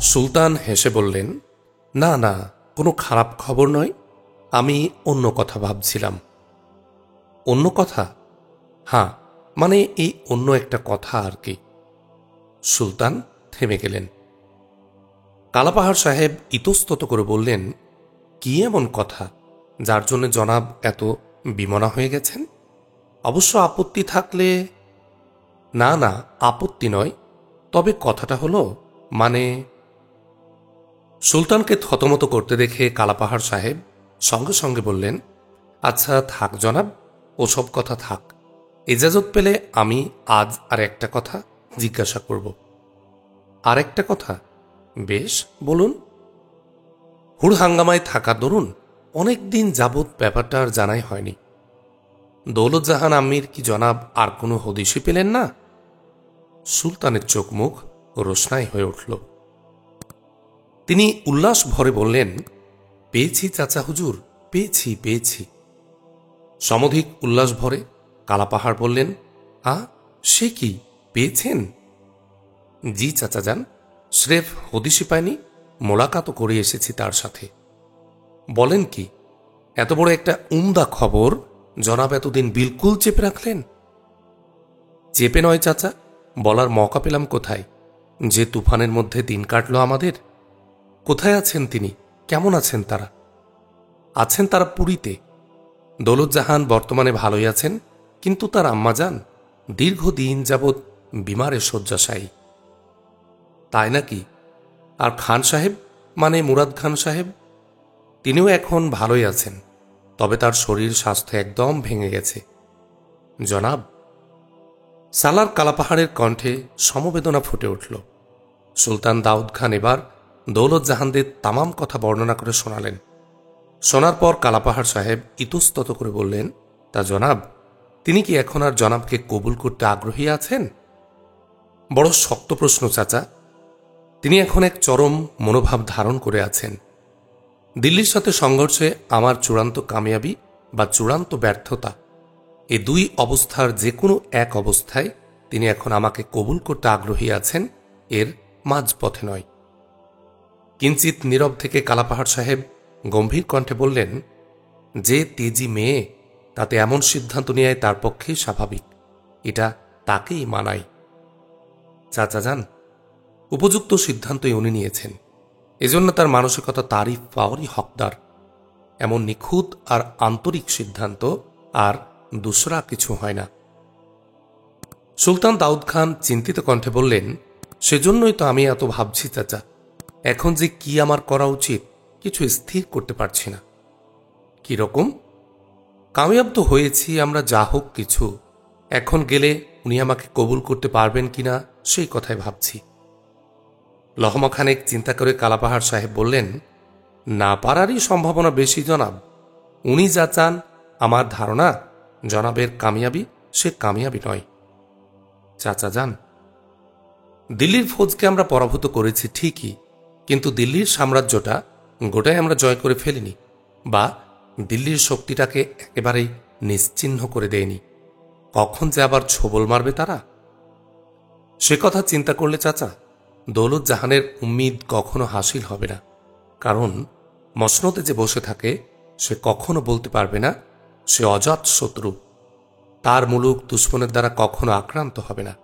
সুলতান হেসে বললেন, না না, কোনো খারাপ খবর নয়, আমি অন্য কথা ভাবছিলাম। অন্য কথা? হ্যাঁ, মানে এই অন্য একটা কথা আর কি। সুলতান থেমে গেলেন। কালাপাহাড় সাহেব ইতস্তত করে বললেন, কি এমন কথা যার জন্য জনাব এত বিমনা হয়ে গেছেন? অবশ্য আপত্তি থাকলে। না না, আপত্তি নয়, তবে কথাটা হলো মানে। সুলতানকে থতমত করতে দেখে কালাপাহাড় সাহেব সঙ্গে সঙ্গে বললেন, আচ্ছা থাক জনাব, ওসব কথা থাক। ইজাজত পেলে আমি আজ আর একটা কথা জিজ্ঞাসা করব। আর একটা কথা? বেশ, বলুন। হুড়হাঙ্গামায় থাকা দরুন অনেক দিন যাবৎ ব্যাপারটা আর জানাই হয়নি। দৌলতজাহান আম্মির কি জনাব আর কোনো হদিশই পেলেন না? সুলতানের চোখ মুখ রোশনাই হয়ে উঠল। তিনি উল্লাস ভরে বললেন, পেয়েছি চাচা হুজুর, পেয়েছি পেয়েছি। সমধিক উল্লাস ভরে কালাপাহাড় বললেন, সে কি, পেয়েছেন? জি চাচা যান, স্রেফ হদিশই পায়নি, মোলাকাতও করে এসেছি তার সাথে। বলেন কি, এত বড় একটা উমদা খবর জনাব এতদিন বিলকুল চেপে রাখলেন? চেপে নয় চাচা, বলার মৌকা পেলাম কোথায়? যে তুফানের মধ্যে দিন কাটল আমাদের। কোথায় আছেন তিনি, কেমন আছেন তারা? আছেন তারা পুরীতে। দৌলতজাহান বর্তমানে ভালোই আছেন, কিন্তু তার আম্মাজান দীর্ঘদিন যাবৎ বিমারে শয্যাশায়ী। তাই নাকি? আর খান সাহেব, মানে মুরাদ খান সাহেব, তিনিও এখন ভালোই আছেন, তবে তার শরীর স্বাস্থ্য একদম ভেঙে গেছে জনাব। সালার কালাপাহাড়ের কণ্ঠে সমবেদনা ফুটে উঠল। সুলতান দাউদ খান এবার দৌলতজাহানদের তামাম কথা বর্ণনা করে শোনালেন। শোনার পর কালাপাহাড় সাহেব ইতস্তত করে বললেন, তা জনাব, তিনি কি এখন আর জনাবকে কবুল করতে আগ্রহী আছেন? বড় শক্ত প্রশ্ন চাচা। তিনি এখন এক চরম মনোভাব ধারণ করে আছেন। দিল্লির সাথে সংঘর্ষে আমার চূড়ান্ত কামিয়াবি বা চূড়ান্ত ব্যর্থতা, এই দুই অবস্থার যে কোনো এক অবস্থায় তিনি এখন আমাকে কবুল করতে আগ্রহী আছেন, এর মাঝপথে নয়। কিঞ্চিত নীরব থেকে কালাপাহাড় সাহেব গম্ভীর কণ্ঠে বললেন, যে তেজি মেয়ে, তাতে এমন সিদ্ধান্ত নেয় তার পক্ষেই স্বাভাবিক, এটা তাকেই মানায়। চাচা যান, উপযুক্ত সিদ্ধান্তই উনি নিয়েছেন, এজন্য তার মানসিকতা তারিফ পাওয়ারই হকদার। এমন নিখুঁত আর আন্তরিক সিদ্ধান্ত আর দুসরা কিছু হয় না। সুলতান দাউদ খান চিন্তিত কণ্ঠে বললেন, সেজন্যই তো আমি এত ভাবছি চাচা, এখন যে কি আমার করা উচিত কিছু স্থির করতে পারছি না। কিরকম? কামিয়াব তো হয়েছি আমরা, যা হোক কিছু। এখন গেলে উনি আমাকে কবুল করতে পারবেন কিনা সেই কথাই ভাবছি। লহমাখানেক চিন্তা করে কালাপাহাড় সাহেব বললেন, না পারারই সম্ভাবনা বেশি জনাব। উনি যা চান, আমার ধারণা জনাবের কামিয়াবি সে কামিয়াবি নয়। চাচা যান, দিল্লির ফৌজকে আমরা পরাভূত করেছি ঠিকই, কিন্তু দিল্লির সাম্রাজ্যটা গোটাই আমরা জয় করে ফেলিনি, বা দিল্লির শক্তিটাকে একেবারেই নিশ্চিহ্ন করে দেয়নি। কখন যে আবার ছোবল মারবে তারা, সে কথা চিন্তা করলে চাচা, দৌলতজাহানের উম্মিদ কখনো হাসিল হবে না। কারণ মসনদে যে বসে থাকে সে কখনো বলতে পারবে না সে অজাত শত্রু, তার মুলুক দুশ্মনের দ্বারা কখনো আক্রান্ত হবে না।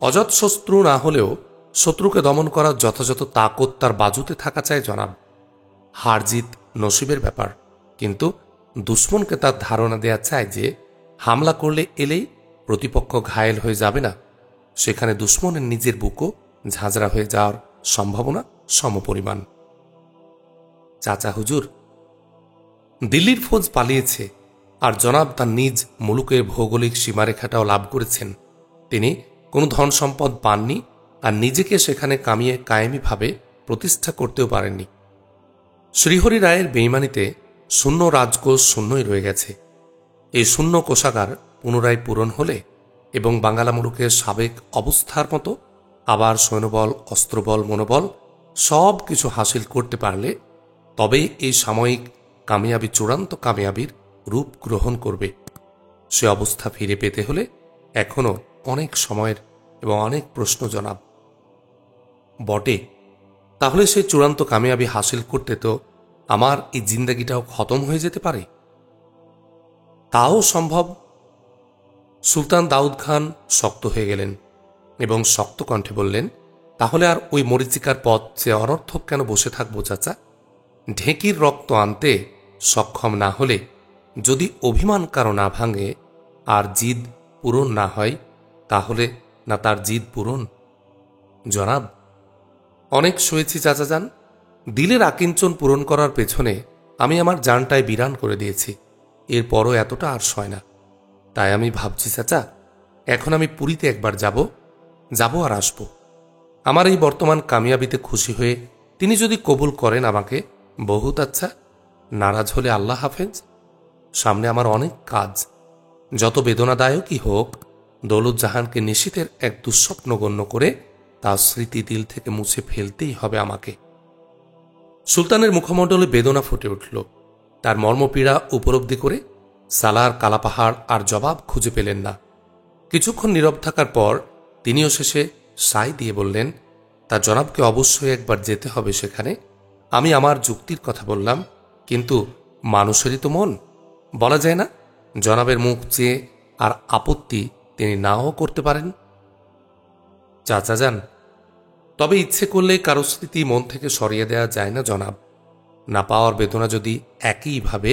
অজাত শত্রু না হলেও শত্রুকে দমন করার যথাযথ তাকত তার বাজুতে থাকা চাই জনাব। হার জিত নসিবের ব্যাপার, কিন্তু দুশ্মনকে তার ধারণা দেয়া চায় যে হামলা করলে এলেই প্রতিপক্ষ ঘায়েল হয়ে যাবে না, সেখানে দুশ্মনের নিজের বুকও ঝাঁঝরা হয়ে যাওয়ার সম্ভাবনা সমপরিমাণ। চাচা হুজুর, দিল্লির ফৌজ পালিয়েছে, আর জনাব তার নিজ মুলুকের ভৌগোলিক সীমারেখাটাও লাভ করেছেন। তিনি কোনো ধন সম্পদ পাননি, আর নিজেকে সেখানে কামিয়ে কায়েমিভাবে প্রতিষ্ঠা করতেও পারেননি। শ্রীহরি রায়ের বেইমানিতে শূন্য রাজকোষ শূন্যই রয়ে গেছে। এই শূন্য কোষাগার পুনরায় পূরণ হলে এবং বাঙ্গালা মুলুকের সাবেক অবস্থার মতো আবার সৈন্যবল, অস্ত্রবল, মনোবল সব কিছু হাসিল করতে পারলে তবেই এই সাময়িক কামিয়াবি চূড়ান্ত কামিয়াবির রূপ গ্রহণ করবে। সে অবস্থা ফিরে পেতে হলে এখনও অনেক সময়ের এবং অনেক প্রশ্ন জনাব। বটে, তাহলে সেই চূড়ান্ত কামিয়াবি হাসিল করতে তো আমার এই জিন্দেগিটাও খতম হয়ে যেতে পারে। তাও সম্ভব। সুলতান দাউদ খান শক্ত হয়ে গেলেন এবং শক্ত কণ্ঠে বললেন, তাহলে আর ওই মরীচিকার পথ যে অনর্থক কেন বসে থাকবো চাচা? ঢেঁকির রক্ত আনতে সক্ষম না হলে, যদি অভিমান কারো না ভাঙে আর জিদ পূরণ না হয়, তাহলে না তার জিদ পূরণ? জনাব, অনেক সয়েছি চাচা যান। দিলের আকিঞ্চন পূরণ করার পেছনে আমি আমার জানটায় বিরান করে দিয়েছি। এরপরও এতটা আর সয় না। তাই আমি ভাবছি চাচা, এখন আমি পুরীতে একবার যাব আর আসব। আমার এই বর্তমান কামিয়াবিতে খুশি হয়ে তিনি যদি কবুল করেন আমাকে, বহুত আচ্ছা। নারাজ হলে আল্লাহ হাফেজ। সামনে আমার অনেক কাজ। যত বেদনাদায়কই হোক, দৌলতজাহানকে নিশীথের এক দুঃস্বপ্ন গণ্য করে তার স্মৃতি দিল থেকে মুছে ফেলতেই হবে আমাকে। সুলতানের মুখমণ্ডলে বেদনা ফুটে উঠল। তার মর্মপীড়া উপলব্ধি করে সালার কালাপাহাড় আর জবাব খুঁজে পেলেন না। কিছুক্ষণ নীরব থাকার পর তিনিও শেষে সাই দিয়ে বললেন, তা জনাবকে অবশ্যই একবার যেতে হবে সেখানে। আমি আমার যুক্তির কথা বললাম, কিন্তু মানুষেরই তো মন, বলা যায় না। জনাবের মুখ চেয়ে আর আপত্তি তিনি নাও করতে পারেন। চাচা যান, তবে ইচ্ছে করলে কারো স্মৃতি মন থেকে সরিয়ে দেওয়া যায় না জনাব। না পাওয়ার বেদনা যদি একইভাবে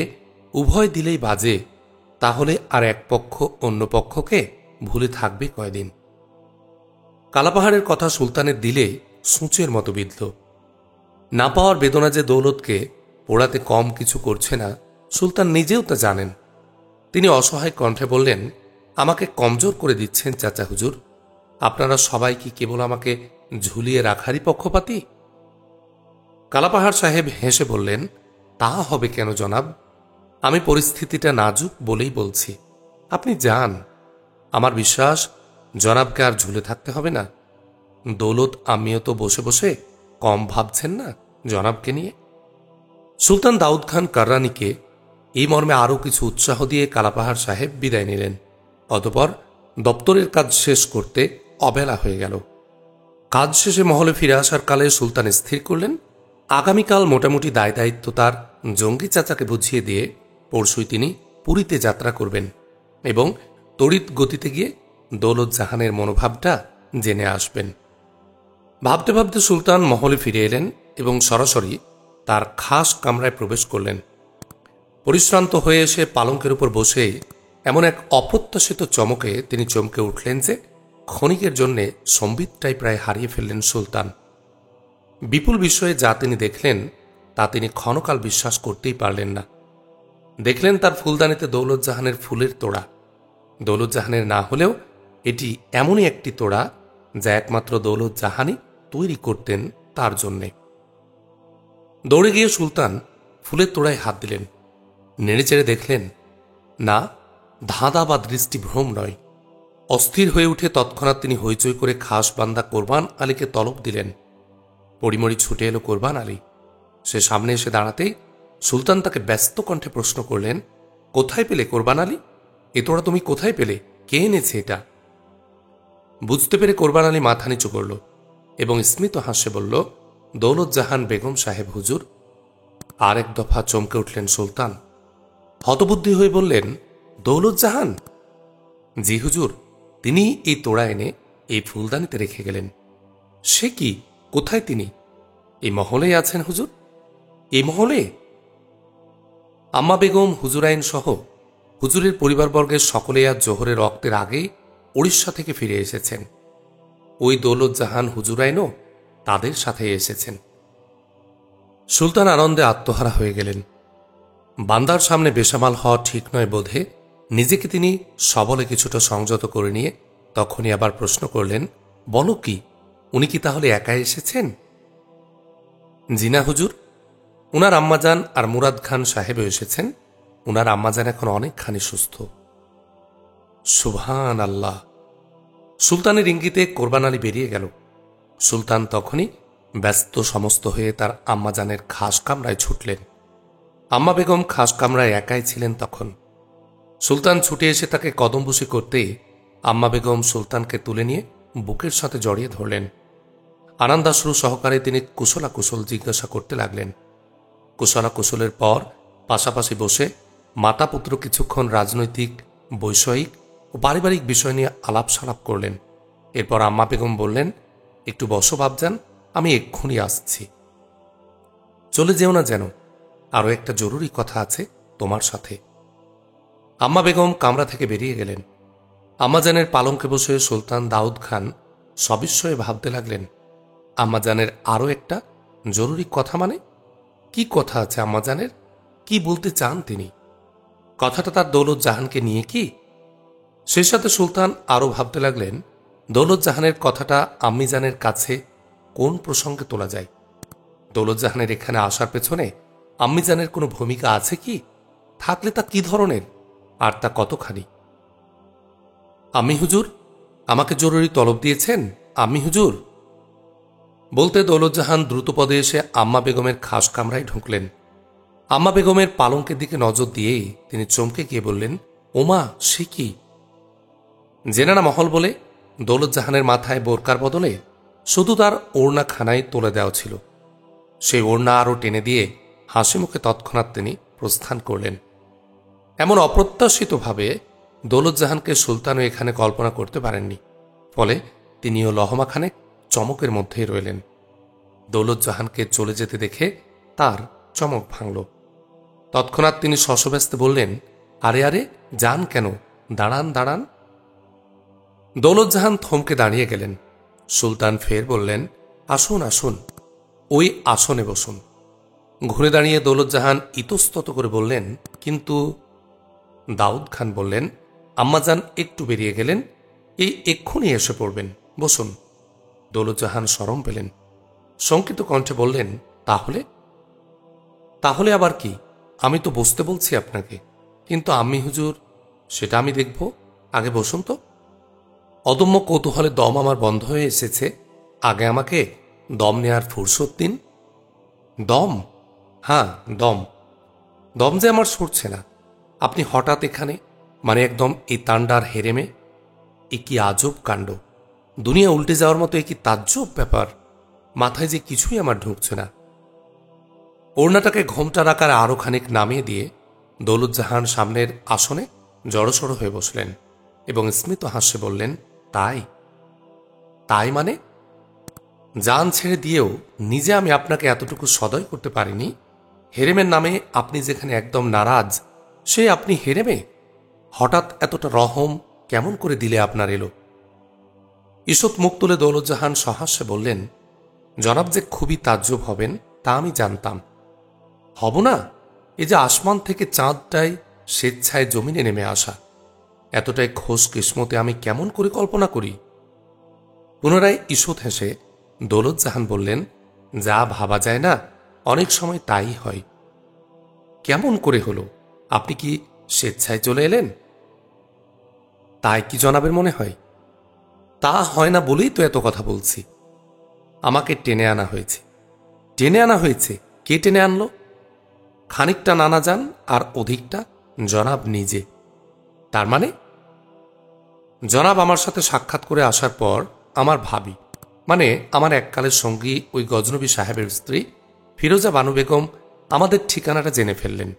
উভয় দিলেই বাজে, তাহলে আর এক পক্ষ অন্য পক্ষকে ভুলে থাকবে কয়দিন? কালাপাহাড়ের কথা সুলতানের দিলে সূঁচের মতো বিঁধল। না পাওয়ার বেদনা যে দৌলতকে পোড়াতে কম কিছু করছে না, সুলতান নিজেও তা জানেন। তিনি অসহায় কণ্ঠে বললেন, আমাকে কমজোর করে দিচ্ছেন চাচা হুজুর। আপনারা সবাই কি কেবল আমাকে ঝুলিয়ে রাখারই পক্ষপাতী? কালাপাহাড় সাহেব হেসে বললেন, তা হবে কেন জনাব? আমি পরিস্থিতিটা নাজুক বলেই বলছি। আপনি যান। আমার বিশ্বাস জনাবকে আর ঝুলে থাকতে হবে না। দৌলত আমিও তো বসে বসে কম ভাবছেন না জনাবকে নিয়ে। সুলতান দাউদ খান কাররানিকে এই মর্মে আরও কিছু উৎসাহ দিয়ে কালাপাহাড় সাহেব বিদায় নিলেন। অতঃপর দপ্তরের কাজ শেষ করতে অবেলা হয়ে গেল। কাজ শেষে মহলে ফিরে আসার কালে সুলতান স্থির করলেন, আগামীকাল মোটামুটি দায় দায়িত্ব তার জঙ্গি চাচাকে বুঝিয়ে দিয়ে পরশুই তিনি পুরীতে যাত্রা করবেন এবং তড়িৎ গতিতে গিয়ে দৌলতজাহানের মনোভাবটা জেনে আসবেন। ভাবতে ভাবতে সুলতান মহলে ফিরে এলেন এবং সরাসরি তার খাস কামরায় প্রবেশ করলেন। পরিশ্রান্ত হয়ে এসে পালঙ্কের উপর বসে এমন এক অপ্রত্যাশিত চমকে তিনি চমকে উঠলেন যে ক্ষণিকের জন্যে সম্বিতটাই প্রায় হারিয়ে ফেললেন সুলতান। বিপুল বিষয়ে যা তিনি দেখলেন তা তিনি ক্ষণকাল বিশ্বাস করতেই পারলেন না। দেখলেন তার ফুলদানিতে দৌলতজাহানের ফুলের তোড়া। দৌলতজাহানের না হলেও এটি এমনই একটি তোড়া যা একমাত্র দৌলতজাহানই তৈরি করতেন তার জন্যে। দৌড়ে গিয়ে সুলতান ফুলের তোড়ায় হাত দিলেন। নেড়েচেড়ে দেখলেন, না, ধাঁধা বা দৃষ্টিভ্রম নয়। অস্থির হয়ে উঠে তৎক্ষণাৎ তিনি হইচই করে খাস বান্দা কোরবান আলীকে তলব দিলেন। পরিমরি ছুটে এলো কোরবান আলী। সে সামনে এসে দাঁড়াতেই সুলতান তাকে ব্যস্ত কণ্ঠে প্রশ্ন করলেন, কোথায় পেলে কোরবান আলী? এ তোড়া তুমি কোথায় পেলে? কে এনেছে এটা? বুঝতে পেরে কোরবান আলী মাথা নিচু করল এবং স্মিত হাস্যে বলল, দৌলতজাহান বেগম সাহেব হুজুর। আর এক দফা চমকে উঠলেন সুলতান। হতবুদ্ধি হয়ে বললেন, দৌলতজাহান? জি হুজুর, তিনি এই তোড়া এনে এই ফুলদানিতে রেখে গেলেন। সে কি? কোথায় তিনি? এই মহলেই আছেন হুজুর। এই মহলে? আম্মা বেগম, হুজুরাইন সহ হুজুরের পরিবারবর্গের সকলে আজ জোহরের রক্তের আগেই উড়িষ্যা থেকে ফিরে এসেছেন। ওই দৌলতজাহান হুজুরাইনও তাদের সাথে এসেছেন। সুলতান আনন্দে আত্মহারা হয়ে গেলেন। বান্দার সামনে বেসামাল হওয়া ঠিক নয় বোধে নিজেকে তিনি সবলে কিছুটা সংযত করে নিয়ে তখনই আবার প্রশ্ন করলেন, বলো কি, উনি কি তাহলে একা এসেছেন? জিনা হুজুর, উনার আম্মাজান আর মুরাদ খান সাহেবও এসেছেন। উনার আম্মাজান এখন অনেকখানি সুস্থ। সুবহান আল্লাহ। সুলতানের ইঙ্গিতে কোরবান আলী বেরিয়ে গেল। সুলতান তখনই ব্যস্ত সমস্ত হয়ে তার আম্মাজানের খাস কামরায় ছুটলেন। আম্মা বেগম খাস কামরায় একাই ছিলেন তখন। সুলতান ছুটে এসে তাকে কদমবুসি করতেই আম্মা বেগম সুলতানকে তুলে নিয়ে বুকের সাথে জড়িয়ে ধরলেন। আনন্দাশ্রু সহকারে তিনি কুশলাকুশল জিজ্ঞাসা করতে লাগলেন। কুশলাকুশলের পর পাশাপাশি বসে মাতা পুত্র কিছুক্ষণ রাজনৈতিক, বৈষয়িক ও পারিবারিক বিষয় নিয়ে আলাপ সালাপ করলেন। এরপর আম্মা বেগম বললেন, একটু বসো বাপজান, আমি এক্ষুনি আসছি। চলে যেও না যেন, আরও একটা জরুরি কথা আছে তোমার সাথে। আম্মা বেগম কামরা থেকে বেরিয়ে গেলেন। আম্মাজানের পালঙ্কে বসে সুলতান দাউদ খান সবিস্ময়ে ভাবতে লাগলেন, আম্মাজানের আরও একটা জরুরি কথা মানে? কি কথা আছে আম্মাজানের? কি বলতে চান তিনি? কথাটা তার দৌলত জাহানকে নিয়ে কি? সেই সাথে সুলতান আরও ভাবতে লাগলেন, দৌলত জাহানের কথাটা আম্মিজানের কাছে কোন প্রসঙ্গে তোলা যায়? দৌলত জাহানের এখানে আসার পেছনে আম্মিজানের কোনো ভূমিকা আছে কি? থাকলে তা কি ধরনের, আর তা কতখানি? আম্মি হুজুর, আমাকে জরুরি তলব দিয়েছেন আম্মি হুজুর। বলতে দৌলত জাহান দ্রুতপদে এসে আম্মা বেগমের খাস কামরায় ঢুকলেন। আম্মা বেগমের পালঙ্কের দিকে নজর দিয়েই তিনি চমকে গিয়ে বললেন, ওমা, সে কি? জেনানা মহল বলে দৌলত জাহানের মাথায় বোরকার বদলে শুধু তার ওড়না খানায় তুলে দেওয়া ছিল। সেই ওড়না আরও টেনে দিয়ে হাসি মুখে তৎক্ষণাৎ তিনি প্রস্থান করলেন। এমন অপ্রত্যাশিতভাবে দৌলত জাহানকে সুলতানও এখানে কল্পনা করতে পারেননি। ফলে তিনিও লহমাখানে চমকের মধ্যেই রইলেন। দৌলত জাহানকে চলে যেতে দেখে তার চমক ভাঙল। তৎক্ষণাৎ তিনি শশব্যস্তে বললেন, আরে আরে, যান কেন? দাঁড়ান দাঁড়ান। দৌলত জাহান থমকে দাঁড়িয়ে গেলেন। সুলতান ফের বললেন, আসুন আসুন, ওই আসনে বসুন। ঘুরে দাঁড়িয়ে দৌলত জাহান ইতস্তত করে বললেন, কিন্তু? দাউদ খান বললেন, আম্মাজান একটু বেরিয়ে গেলেন, এই এক্ষুনি এসে পড়বেন, বসুন। দৌলত জাহান শরম পেলেন, শঙ্কিত কণ্ঠে বললেন, তাহলে? তাহলে আবার কি? আমি তো বসতে বলছি আপনাকে। কিন্তু আম্মি হুজুর, সেটা আমি দেখব, আগে বসুন তো। অদম্য কৌতূহলে দম আমার বন্ধ হয়ে এসেছে, আগে আমাকে দম নেয়ার ফুরসত দিন। দম? হ্যাঁ, দম। দম যে আমার সরছে না। আপনি হঠাৎ এখানে, মানে একদম এই তান্ডার হেরেমে? এ কি আজব কাণ্ড! দুনিয়া উল্টে যাওয়ার মতো এ কি তাজ্জব ব্যাপার! মাথায় যে কিছুই আমার ঢুকছে না। ওড়নাটাকে ঘোমটার আকারে আরো খানিক নামিয়ে দিয়ে দৌলত জাহান সামনের আসনে জড়সড় হয়ে বসলেন এবং স্মিত হাস্যে বললেন, তাই? তাই মানে? জান ছেড়ে দিয়েও নিজে আমি আপনাকে এতটুকু সদয় করতে পারিনি। হেরেমের নামে আপনি যেখানে একদম নারাজ, সে আপনি হেরেমে? হঠাৎ এতটা রহম কেমন করে দিলে আপনার এলো? ঈষৎ মুখ তুলে দৌলত জাহান সহাস্যে বললেন, জনাব যে খুবই তাজ্জব হবেন তা আমি জানতাম। হব না? এ যে আসমান থেকে চাঁদটাই স্বেচ্ছায় জমিনে নেমে আসা, এতটাই খোশ কিসমতে আমি কেমন করে কল্পনা করি? পুনরায় ঈষৎ হেসে দৌলত জাহান বললেন, যা ভাবা যায় না অনেক সময় তাই হয়। কেমন করে হলো? আপনি কি স্বেচ্ছায় চলে এলেন? তাই কি জনাবের মনে হয়? তা হয় না বলেই তো এত কথা বলছি। আমাকে টেনে আনা হয়েছে। টেনে আনা হয়েছে? কে টেনে আনলো? খানিকটা নানা যান আর অধিকটা জনাব নিজে। তার মানে? জনাব আমার সাথে সাক্ষাৎ করে আসার পর আমার ভাবি, মানে আমার এককালের সঙ্গী ওই গজনবী সাহেবের স্ত্রী ফিরোজা বানু বেগম আমাদের ঠিকানাটা জেনে ফেললেন।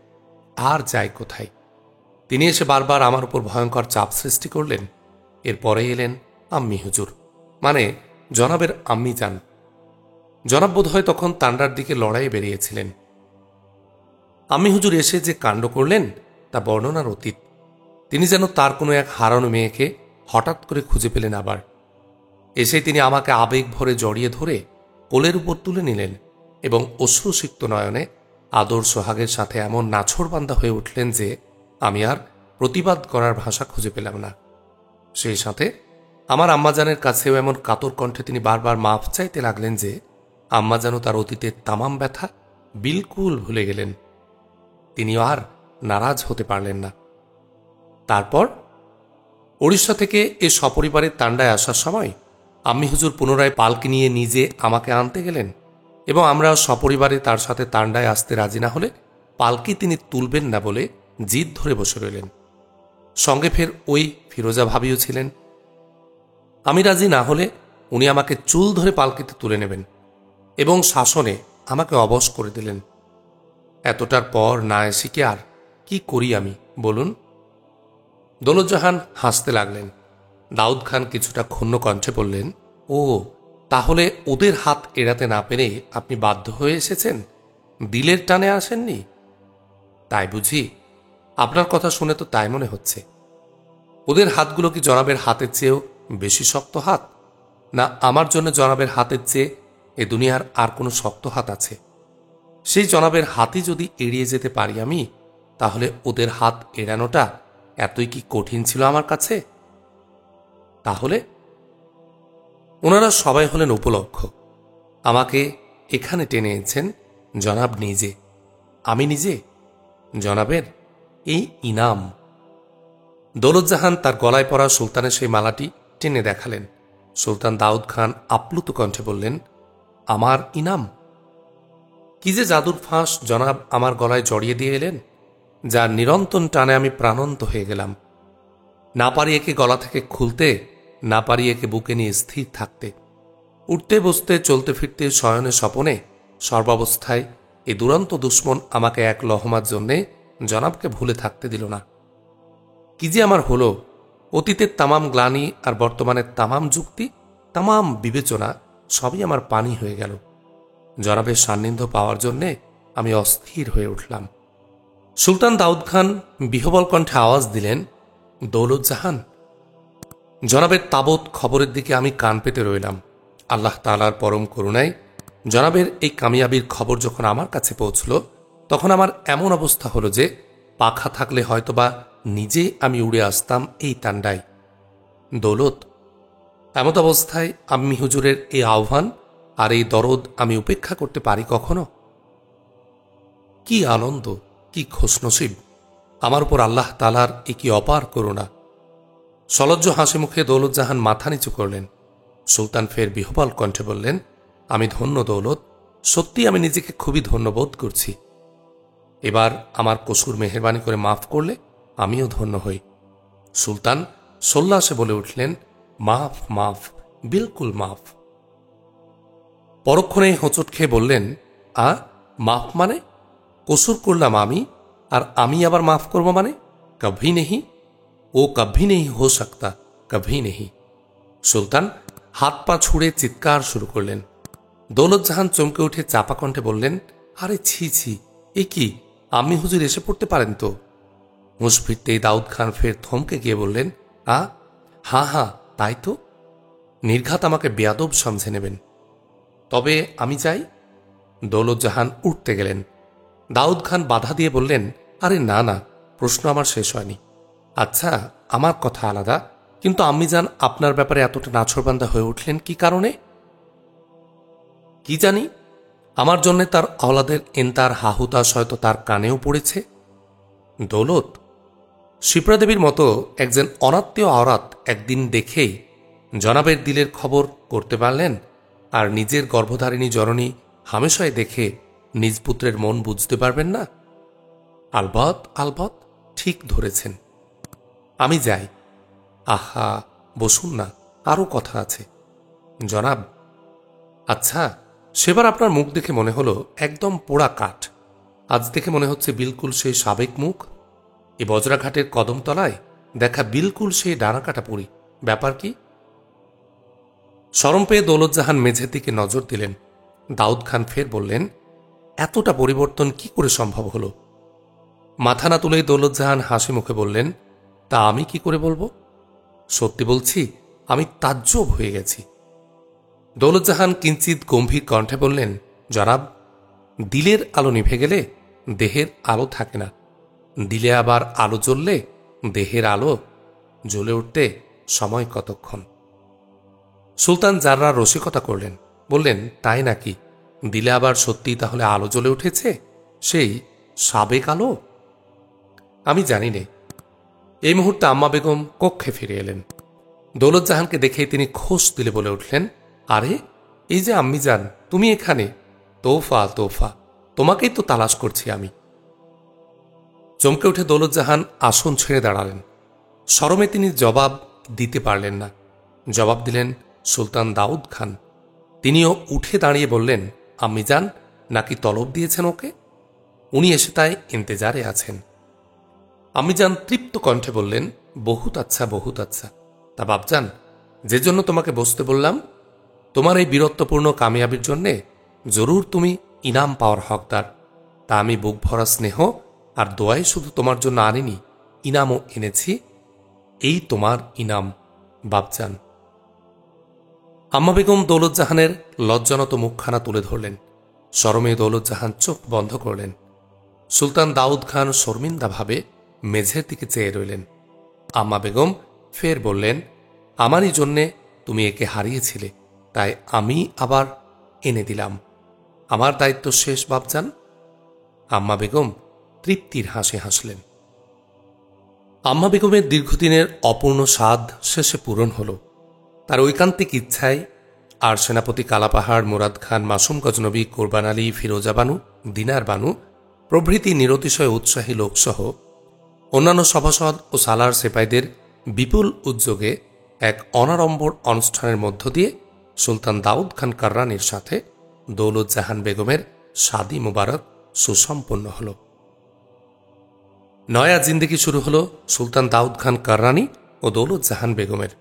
আর যাই কোথায়? তিনি এসে বারবার আমার উপর ভয়ঙ্কর চাপ সৃষ্টি করলেন। এরপরে এলেন আম্মি হুজুর, মানে জনাবের আম্মি যান। জনাব বোধ হয় তখন তান্ডার দিকে লড়াইয়ে বেরিয়েছিলেন। আম্মি হুজুর এসে যে কাণ্ড করলেন তা বর্ণনার অতীত। তিনি যেন তার কোনো এক হারানো মেয়েকে হঠাৎ করে খুঁজে পেলেন। আবার এসে তিনি আমাকে আবেগ ভরে জড়িয়ে ধরে কোলের উপর তুলে নিলেন এবং অশ্রুসিক্ত নয়নে আদর সোহাগের সাথে এমন নাছোড়বান্দা হয়ে উঠলেন যে আমি আর প্রতিবাদ করার ভাষা খুঁজে পেলাম না। সেই সাথে আমার আম্মাজানের কাছেও এমন কাতর কণ্ঠে তিনি বারবার মাফ চাইতে লাগলেন যে আম্মাজানও তার অতীতের তামাম ব্যথা বিলকুল ভুলে গেলেন। তিনিও আর নারাজ হতে পারলেন না। তারপর ওড়িশা থেকে এ সপরিবারের তান্ডায় আসার সময় আম্মি হুজুর পুনরায় পালকি নিয়ে নিজে আমাকে আনতে গেলেন এবং আমরা সপরিবারে তার সাথে তান্ডায় আসতে রাজি না হলে পালকি তিনি তুলবেন না বলে জিদ ধরে বসে রইলেন। সঙ্গে ফের ওই ফিরোজা ভাবিও ছিলেন। আমি রাজি না হলে উনি আমাকে চুল ধরে পালকিতে তুলে নেবেন এবং শাসনে আমাকে অবশ করে দিলেন। এতটার পর না এসে কি আর কি করি আমি বলুন? দৌলতজাহান হাসতে লাগলেন। দাউদ খান কিছুটা ক্ষুণ্ণ কণ্ঠে বললেন, ও তাহলে ওদের হাত এড়াতে না পেরে আপনি বাধ্য হয়ে এসেছেন, দিলের টানে আসেননি? তাই বুঝি? আপনার কথা শুনে তো তাই মনে হচ্ছে। ওদের হাতগুলো কি জনাবের হাতের চেয়েও বেশি শক্ত হাত, না আমার জন্য জনাবের হাতের চেয়ে এ দুনিয়ার আর কোনো শক্ত হাত আছে? সেই জনাবের হাতই যদি এড়িয়ে যেতে পারি আমি, তাহলে ওদের হাত এড়ানোটা এতই কি কঠিন ছিল আমার কাছে? তাহলে ওনারা সবাই হলেন উপলক্ষ। আমাকে এখানে টেনে এনেছেন জনাব নিজে, আমি নিজে জনাবের এই ইনাম। দৌলতজাহান তার গলায় পড়া সুলতানের সেই মালাটি টেনে দেখালেন। সুলতান দাউদ খান আপ্লুত কণ্ঠে বললেন, আমার ইনাম? কি যে জাদুর ফাঁস জনাব আমার গলায় জড়িয়ে দিয়ে এলেন, যার নিরন্তর টানে আমি প্রাণন্ত হয়ে গেলাম। না পারি একে গলা থেকে খুলতে, না পারি একে বুকে নিয়ে স্থির থাকতে। উঠতে বসতে, চলতে ফিরতে, শয়নে স্বপনে, সর্বাবস্থায় এই দুরন্ত দুশ্মন আমাকে এক লহমার জন্যে জনাবকে ভুলে থাকতে দিল না। কি যে আমার হলো! অতীতের তামাম গ্লানি আর বর্তমানের তামাম যুক্তি, তামাম বিবেচনা সবই আমার পানি হয়ে গেল। জনাবের সান্নিধ্য পাওয়ার জন্যে আমি অস্থির হয়ে উঠলাম। সুলতান দাউদ খান বিহবল কণ্ঠে আওয়াজ দিলেন, দৌলতজাহান! জনাবের তাবৎ খবরের দিকে আমি কান পেতে রইলাম। আল্লাহ তাআলার পরম করুণায় জনাবের এই কামিয়াবির খবর যখন আমার কাছে পৌঁছল, তখন আমার এমন অবস্থা হলো যে পাখা থাকলে হয়তোবা নিজেই আমি উড়ে আসতাম এই তান্ডায়। দৌলত, এমত অবস্থায় আম্মি হুজুরের এই আহ্বান আর এই দরদ আমি উপেক্ষা করতে পারি কখনো? কি আনন্দ, কি খোশনসিব! আমার উপর আল্লাহ তাআলার এ কি অপার করুণা! সলজ্জ হাসি মুখে দৌলতজাহান মাথা নিচু করলেন। সুলতান ফের বিহ্বল কণ্ঠে বললেন, আমি ধন্য দৌলত, সত্যি আমি নিজেকে খুবই ধন্য বোধ করছি। এবার আমার কসুর মেহেরবানি করে মাফ করলে আমিও ধন্য হই। সুলতান সোল্লাসে বলে উঠলেন, মাফ, মাফ, বিলকুল মাফ। পরক্ষণে হোঁচট খেয়ে বললেন, মাফ মানে? কসুর করলাম আমি, আর আমি আবার মাফ করব মানে? কভি নেহি, ও কভি নেহি হো সকতা, কভি নেহি। সুলতান হাত পা ছুঁড়ে চিৎকার শুরু করলেন। দৌলতজাহান চমকে উঠে চাপা কণ্ঠে বললেন, আরে ছি ছি, এ কি, আম্মি হুজুর এসে পড়তে পারেন তো? হুঁশ ফিরতেই দাউদ খান ফের থমকে গিয়ে বললেন, হ্যাঁ হ্যাঁ, তাই তো। নির্ঘাত আমাকে বেয়াদব সমঝে নেবেন। তবে আমি যাই। দৌলতজাহান উঠতে গেলেন। দাউদ খান বাধা দিয়ে বললেন, আরে না না, প্রশ্ন আমার শেষ হয়নি। আচ্ছা, আমার কথা আলাদা, কিন্তু আম্মিজান আপনার ব্যাপারে এতটা নাছোড়বান্দা হয়ে উঠলেন কি কারণে? কি জানি, আমার জন্য তার আওলাদের এন্তার হাহুতাশ হয়তো তার কানেও পড়েছে। দৌলত, শিপ্রা দেবীর মতো একজন অনাত্মীয় আওরাত একদিন দেখেই জনাবের দিলের খবর করতে পারলেন, আর নিজের গর্ভধারিণী জননী হামেশাই দেখে নিজ পুত্রের মন বুঝতে পারবেন না? আলবৎ আলবৎ, ঠিক ধরেছেন। আমি যাই। আহা, বসুন না, আরও কথা আছে। জনাব, আচ্ছা, সেবার আপনার মুখ দেখে মনে হলো একদম পোড়া কাঠ, আজ দেখে মনে হচ্ছে বিলকুল সেই সাবেক মুখ। এ বজরাঘাটের কদমতলায় দেখা বিলকুল সেই ডানাকাটা পড়ি। ব্যাপার কি? শরম পেয়ে দৌলতজাহান মেঝের দিকে নজর দিলেন। দাউদ খান ফের বললেন, এতটা পরিবর্তন কি করে সম্ভব হলো? মাথা না তুলেই দৌলতজাহান হাসি মুখে বললেন, তা আমি কি করে বলবো? সত্যি বলছি, আমি তাজ্জব হয়ে গেছি। দৌলতজাহান কিঞ্চিত গম্ভীর কণ্ঠে বললেন, জনাব, দিলের আলো নিভে গেলে দেহের আলো থাকে না, দিলে আবার আলো জ্বললে দেহের আলো জ্বলে উঠতে সময় কতক্ষণ? সুলতান যাররা রসিকতা করলেন, বললেন, তাই নাকি? দিলে আবার সত্যি তাহলে আলো জ্বলে উঠেছে, সেই সাবেক আলো? আমি জানি নে। এই মুহূর্তে আম্মা বেগম কক্ষে ফিরে এলেন। দৌলতজাহানকে দেখেই তিনি খোশ দিলে বলে উঠলেন, আরে এই যে আম্মি যান, তুমি এখানে? তোফা তোফা, তোমাকেই তো তালাশ করছি আমি। চমকে উঠে দৌলতজাহান আসন ছেড়ে দাঁড়ালেন। শরমে তিনি জবাব দিতে পারলেন না। জবাব দিলেন, সুলতান দাউদ খান। তিনিও উঠে দাঁড়িয়ে বললেন, আম্মিজান নাকি তলব দিয়েছেন ওকে? উনি এসে তাই ইন্তেজারে আছেন। আম্মিজান তৃপ্ত কণ্ঠে বললেন, বহুত আচ্ছা, বহুত আচ্ছা। তা বাপজান, যে জন্য তোমাকে বসতে বললাম, তোমার এই বীরত্বপূর্ণ কামিয়াবির জন্যে জরুর তুমি ইনাম পাওয়ার হকদার। তা আমি বুক ভরা স্নেহ আর দোয়াই শুধু তোমার জন্য আনিনি, ইনামও এনেছি। এই তোমার ইনাম বাপজান। আম্মা বেগম দৌলতজাহানের লজ্জানত মুখখানা তুলে ধরলেন। শরমে দৌলতজাহান চোখ বন্ধ করলেন। সুলতান দাউদ খান শর্মিন্দাভাবে মেঝের দিকে চেয়ে রইলেন। আম্মা বেগম ফের বললেন, আমারই জন্যে তুমি একে হারিয়েছিলে, তাই আমি আবার এনে দিলাম। আমার দায়িত্ব শেষ বাপজান। আম্মা বেগম তৃপ্তির হাসি হাসলেন। আম্মা বেগমের দীর্ঘদিনের অপূর্ণ স্বাদ শেষে পূরণ হল। তার ঐকান্তিক ইচ্ছায় আর সেনাপতি কালাপাহাড়, মুরাদ খান, মাসুম গজনবী, কোরবান আলী, ফিরোজা বানু, দিনার বানু প্রভৃতি নিরতিশয় উৎসাহী লোকসহ অন্যান্য সভাসদ ও সালার সেপাইদের বিপুল উদ্যোগে এক অনাড়ম্বর অনুষ্ঠানের মধ্য দিয়ে সুলতান দাউদ খান কাররানির সাথে দৌলতজাহান বেগমের শাদী মুবারক সুসম্পন্ন হল। নয়া জিন্দেগি শুরু হল সুলতান দাউদ খান কাররানি ও দৌলতজাহান বেগমের।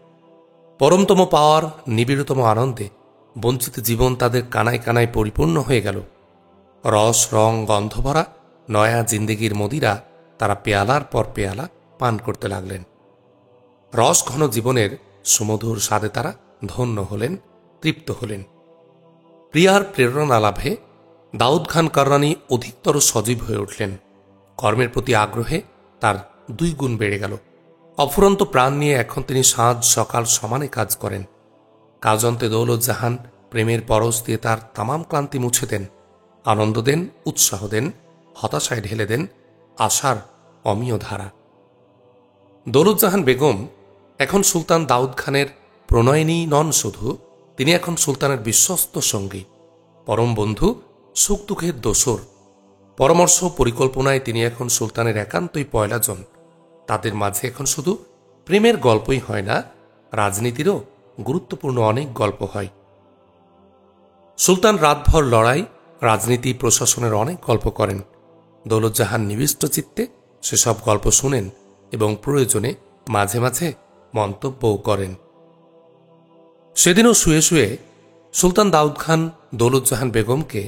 পরমতম পাওয়ার, নিবিড়তম আনন্দে বঞ্চিত জীবন তাদের কানায় কানায় পরিপূর্ণ হয়ে গেল। রস, রং, গন্ধভরা নয়া জিন্দেগির মদিরা তারা পেয়ালার পর পেয়ালা পান করতে লাগলেন। রস ঘন জীবনের সুমধুর স্বাদে তারা ধন্য হলেন, তৃপ্ত হলেন। প্রিয়ার প্রেরণা লাভে দাউদ খান কাররানি অধিকতর সজীব হয়ে উঠলেন। কর্মের প্রতি আগ্রহে তার 2 গুণ বেড়ে গেল। অফুরন্ত প্রাণ নিয়ে এখন তিনি সাঁঝ সকাল সমানে কাজ করেন। কাজন্তে দৌলতজাহান প্রেমের পরশ দিয়ে তার তামাম ক্লান্তি মুছে দেন, আনন্দ দেন, উৎসাহ দেন, হতাশায় ঢেলে দেন আশার অমীয় ধারা। দৌলতজাহান বেগম এখন সুলতান দাউদ খানের প্রণয়িনী নন শুধু, তিনি এখন সুলতানের বিশ্বস্ত সঙ্গী, পরম বন্ধু, সুখ দুঃখের দোসর। পরামর্শ পরিকল্পনায় তিনি এখন সুলতানের একান্তই পয়লাজন। তাদের মাঝে এখন শুধু প্রেমের গল্পই হয় না, রাজনীতিরও গুরুত্বপূর্ণ অনেক গল্প হয়। সুলতান রাতভর লড়াই, রাজনীতি, প্রশাসনের অনেক গল্প করেন। দৌলতজাহান নিবিষ্ট চিত্তে সেসব গল্প শুনেন এবং প্রয়োজনে মাঝে মাঝে মন্তব্যও করেন। সেদিনও শুয়ে শুয়ে সুলতান দাউদ খান দৌলতজাহান বেগমকে